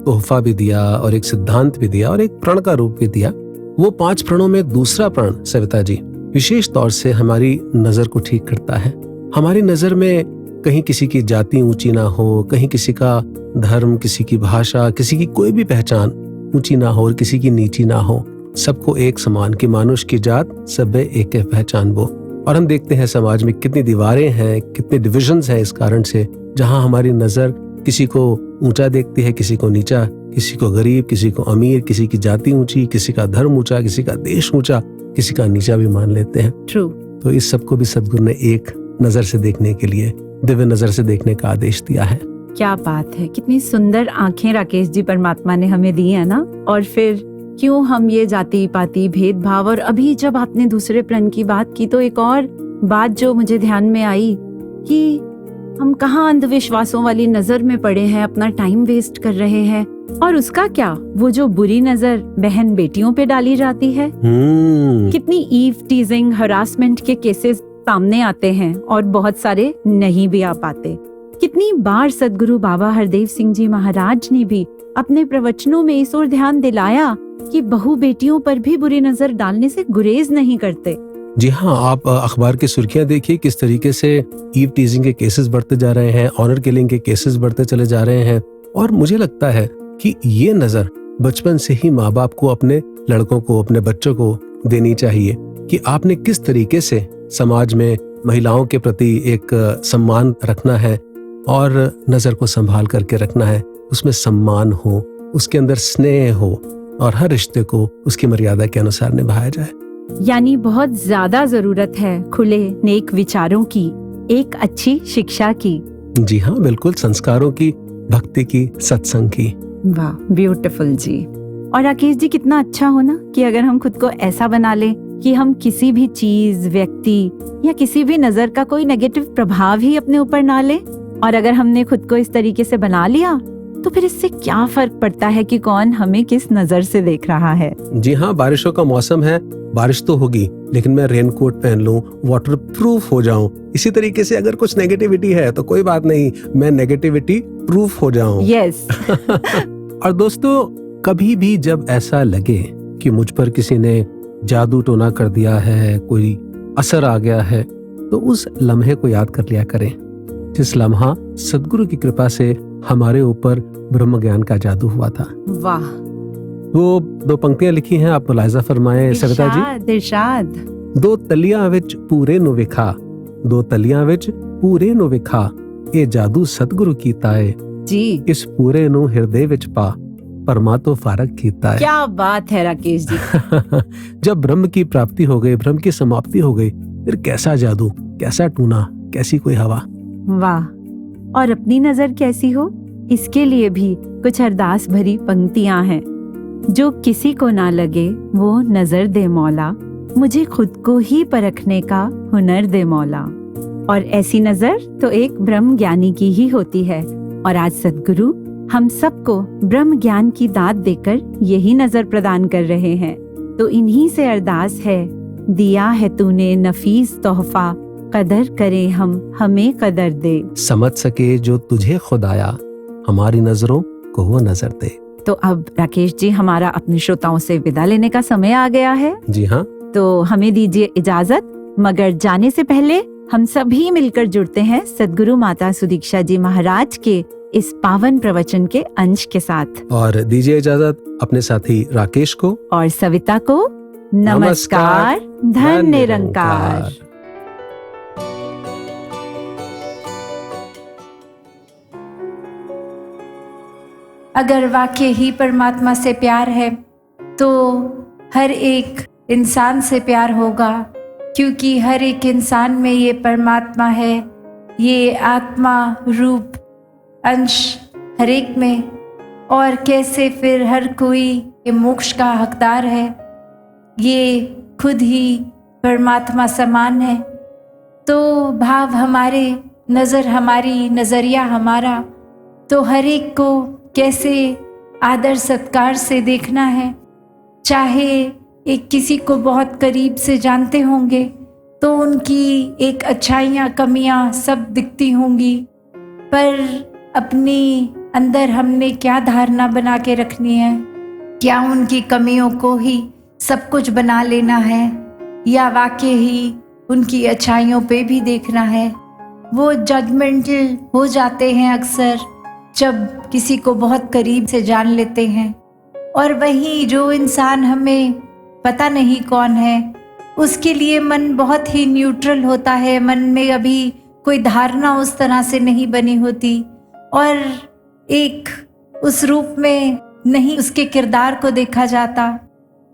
तोहफा भी दिया और एक सिद्धांत भी दिया और एक प्रण का रूप भी दिया। वो 5 प्रणों में दूसरा प्रण सविता जी विशेष तौर से हमारी नजर को ठीक करता है। हमारी नजर में कहीं किसी की जाति ऊंची ना हो, कहीं किसी का धर्म, किसी की भाषा, किसी की कोई भी पहचान ऊंची ना हो और किसी की नीची ना हो। सबको एक समान की मानुष की जात, सबे एक पहचान वो। और हम देखते हैं समाज में कितनी दीवारें हैं, कितने डिविजन्स हैं इस कारण से, जहां हमारी नजर किसी को ऊंचा देखती है, किसी को नीचा, किसी को गरीब, किसी को अमीर, किसी की जाति ऊंची, किसी का धर्म ऊंचा, किसी का देश ऊंचा, किसी का नीचा भी मान लेते हैं। ट्रू। तो इस सबको भी सदगुरु ने एक नजर से देखने के लिए, दिव्य नजर से देखने का आदेश दिया है। क्या बात है, कितनी सुंदर आंखें राकेश जी परमात्मा ने हमें दी है ना। और फिर क्यों हम ये जाति पाति भेदभाव। और अभी जब आपने दूसरे प्रण की बात की तो एक और बात जो मुझे ध्यान में आई कि हम कहाँ अंधविश्वासों वाली नजर में पड़े हैं, अपना टाइम वेस्ट कर रहे हैं। और उसका क्या, वो जो बुरी नजर बहन बेटियों पे डाली जाती है, कितनी ईव टीजिंग हरासमेंट के केसेस सामने आते हैं और बहुत सारे नहीं भी आ पाते। कितनी बार सदगुरु बाबा हरदेव सिंह जी महाराज ने भी अपने प्रवचनों में इस ओर ध्यान दिलाया कि बहू बेटियों पर भी बुरी नजर डालने से गुरेज नहीं करते। जी हाँ, आप अखबार की सुर्खियां देखिए किस तरीके से ईव टीजिंग के केसेस बढ़ते जा रहे हैं, ऑनर किलिंग के केसेस बढ़ते चले जा रहे हैं। और मुझे लगता है कि ये नजर बचपन से ही माँ बाप को अपने लड़कों को, अपने बच्चों को देनी चाहिए कि आपने किस तरीके से समाज में महिलाओं के प्रति एक सम्मान रखना है और नजर को संभाल करके रखना है। उसमें सम्मान हो, उसके अंदर स्नेह हो और हर रिश्ते को उसकी मर्यादा के अनुसार निभाया जाए। यानी बहुत ज्यादा जरूरत है खुले नेक विचारों की, एक अच्छी शिक्षा की। जी हाँ, बिल्कुल, संस्कारों की, भक्ति की, सत्संग की। वाह, ब्यूटीफुल जी। और राकेश जी, कितना अच्छा हो ना कि अगर हम खुद को ऐसा बना लें कि हम किसी भी चीज, व्यक्ति या किसी भी नजर का कोई नेगेटिव प्रभाव ही अपने ऊपर ना ले। और अगर हमने खुद को इस तरीके से बना लिया तो फिर इससे क्या फर्क पड़ता है कि कौन हमें किस नजर से देख रहा है। जी हाँ, बारिशों का मौसम है, बारिश तो होगी, लेकिन मैं रेनकोट पहन लूं, वाटर प्रूफ हो जाऊं। इसी तरीके से अगर कुछ नेगेटिविटी है तो कोई बात नहीं, मैं नेगेटिविटी प्रूफ हो जाऊं। यस। और दोस्तों, कभी भी जब ऐसा लगे कि मुझ पर किसी ने जादू टोना कर दिया है, कोई असर आ गया है, तो उस लम्हे को याद कर लिया करें जिस लम्हा सदगुरु की कृपा से हमारे ऊपर ब्रह्म ज्ञान का जादू हुआ था। वाह। वो 2 पंक्तियां लिखी हैं, आप मुलाहिजा फरमाएं सविता जी। इरशाद। 2 तलियां विच पूरे नु विखा, 2 तलियां विच पूरे नु विखा, ये जादू सतगुरु कीता है जी, इस पूरे नु हृदय विच पा, परमा तो फारक कीता है। क्या बात है राकेश जी। जब ब्रह्म की प्राप्ति हो गई, ब्रह्म की समाप्ति हो गई, फिर कैसा जादू, कैसा टूना, कैसी कोई हवा। वाह। और अपनी नजर कैसी हो, इसके लिए भी कुछ अरदास भरी पंक्तियां हैं। जो किसी को ना लगे वो नजर दे मौला, मुझे खुद को ही परखने का हुनर दे मौला। और ऐसी नजर तो एक ब्रह्म ज्ञानी की ही होती है। और आज सद्गुरु हम सबको ब्रह्म ज्ञान की दात देकर यही नजर प्रदान कर रहे हैं। तो इन्हीं से अरदास है, दिया है तूने नफीस तोहफा, कदर करे हम, हमें कदर दे। समझ सके जो तुझे खुदाया, हमारी नजरों को वो नजर दे। तो अब राकेश जी, हमारा अपने श्रोताओं से विदा लेने का समय आ गया है। जी हाँ, तो हमें दीजिए इजाजत, मगर जाने से पहले हम सभी मिलकर जुड़ते हैं सद्गुरु माता सुदीक्षा जी महाराज के इस पावन प्रवचन के अंश के साथ। और दीजिए इजाजत अपने साथी राकेश को और सविता को। नमस्कार, धन निरंकार। अगर वाकई ही परमात्मा से प्यार है तो हर एक इंसान से प्यार होगा, क्योंकि हर एक इंसान में ये परमात्मा है, ये आत्मा रूप अंश हर एक में। और कैसे फिर हर कोई ये मोक्ष का हकदार है, ये खुद ही परमात्मा समान है। तो भाव हमारे, नज़र हमारी, नज़रिया हमारा, तो हर एक को कैसे आदर सत्कार से देखना है। चाहे एक किसी को बहुत करीब से जानते होंगे तो उनकी एक अच्छाइयाँ कमियाँ सब दिखती होंगी, पर अपनी अंदर हमने क्या धारणा बना के रखनी है? क्या उनकी कमियों को ही सब कुछ बना लेना है, या वाकई ही उनकी अच्छाइयों पे भी देखना है? वो जजमेंटल हो जाते हैं अक्सर जब किसी को बहुत करीब से जान लेते हैं। और वहीं जो इंसान हमें पता नहीं कौन है, उसके लिए मन बहुत ही न्यूट्रल होता है, मन में अभी कोई धारणा उस तरह से नहीं बनी होती और एक उस रूप में नहीं उसके किरदार को देखा जाता।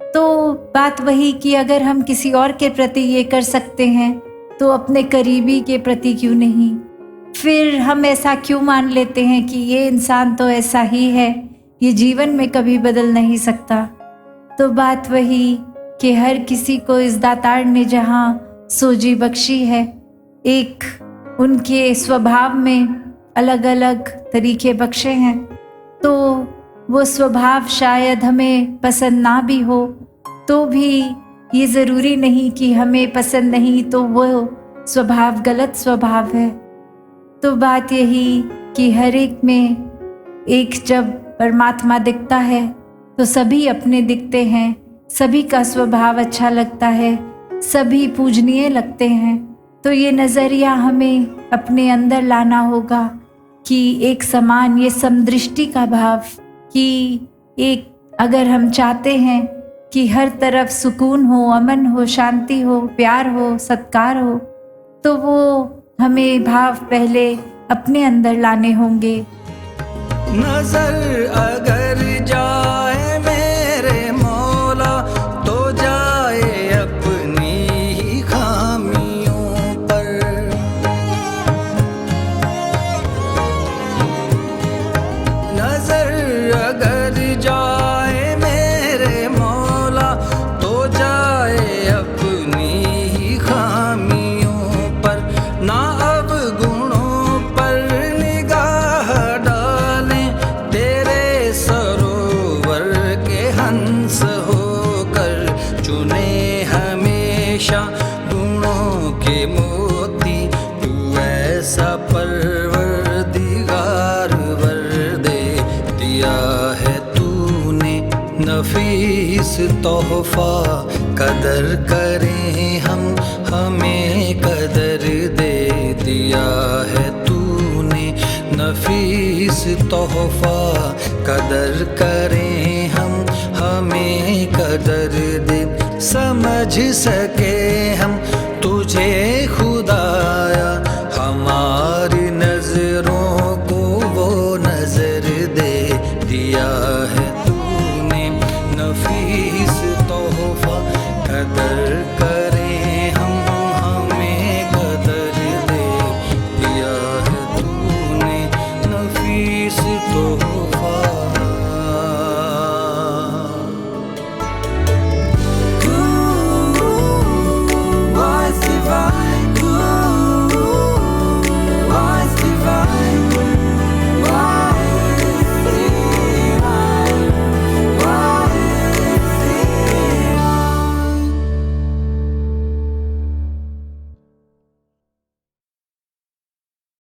तो बात वही कि अगर हम किसी और के प्रति ये कर सकते हैं तो अपने करीबी के प्रति क्यों नहीं? फिर हम ऐसा क्यों मान लेते हैं कि ये इंसान तो ऐसा ही है, ये जीवन में कभी बदल नहीं सकता? तो बात वही कि हर किसी को इस दातार ने जहाँ सोजी बख्शी है, एक उनके स्वभाव में अलग अलग तरीके बख्शे हैं, तो वो स्वभाव शायद हमें पसंद ना भी हो, तो भी ये ज़रूरी नहीं कि हमें पसंद नहीं तो वो स्वभाव गलत स्वभाव है। तो बात यही कि हर एक में एक जब परमात्मा दिखता है तो सभी अपने दिखते हैं, सभी का स्वभाव अच्छा लगता है, सभी पूजनीय लगते हैं। तो ये नज़रिया हमें अपने अंदर लाना होगा कि एक समान, ये समदृष्टि का भाव, कि एक अगर हम चाहते हैं कि हर तरफ सुकून हो, अमन हो, शांति हो, प्यार हो, सत्कार हो, तो वो हमें भाव पहले अपने अंदर लाने होंगे। नजर अगर जाए मेरे मौला तो जाए अपनी ही खामियों पर। नजर अगर जाए मेरे मौला तो जाए अपनी ही खामियों पर। ना अब गुणों पर निगाह डालें, तेरे सरोवर के हंस होकर चुने हमेशा गुणों के मोती। तू ऐसा परवरदिगार वर्दे दिया है तूने नफीस तोहफा। कदर करें हम, हमें कदर दे दिया है तूने नफीस तोहफा। कदर करें हम, हमें कदर दे। समझ सके हम तुझे खुदाया, हमारी नजरों को वो नजर दे दिया है तूने नफीस तोहफा। कदर करें हम, हमें कदर दे दिया है तूने नफीस तोहफा।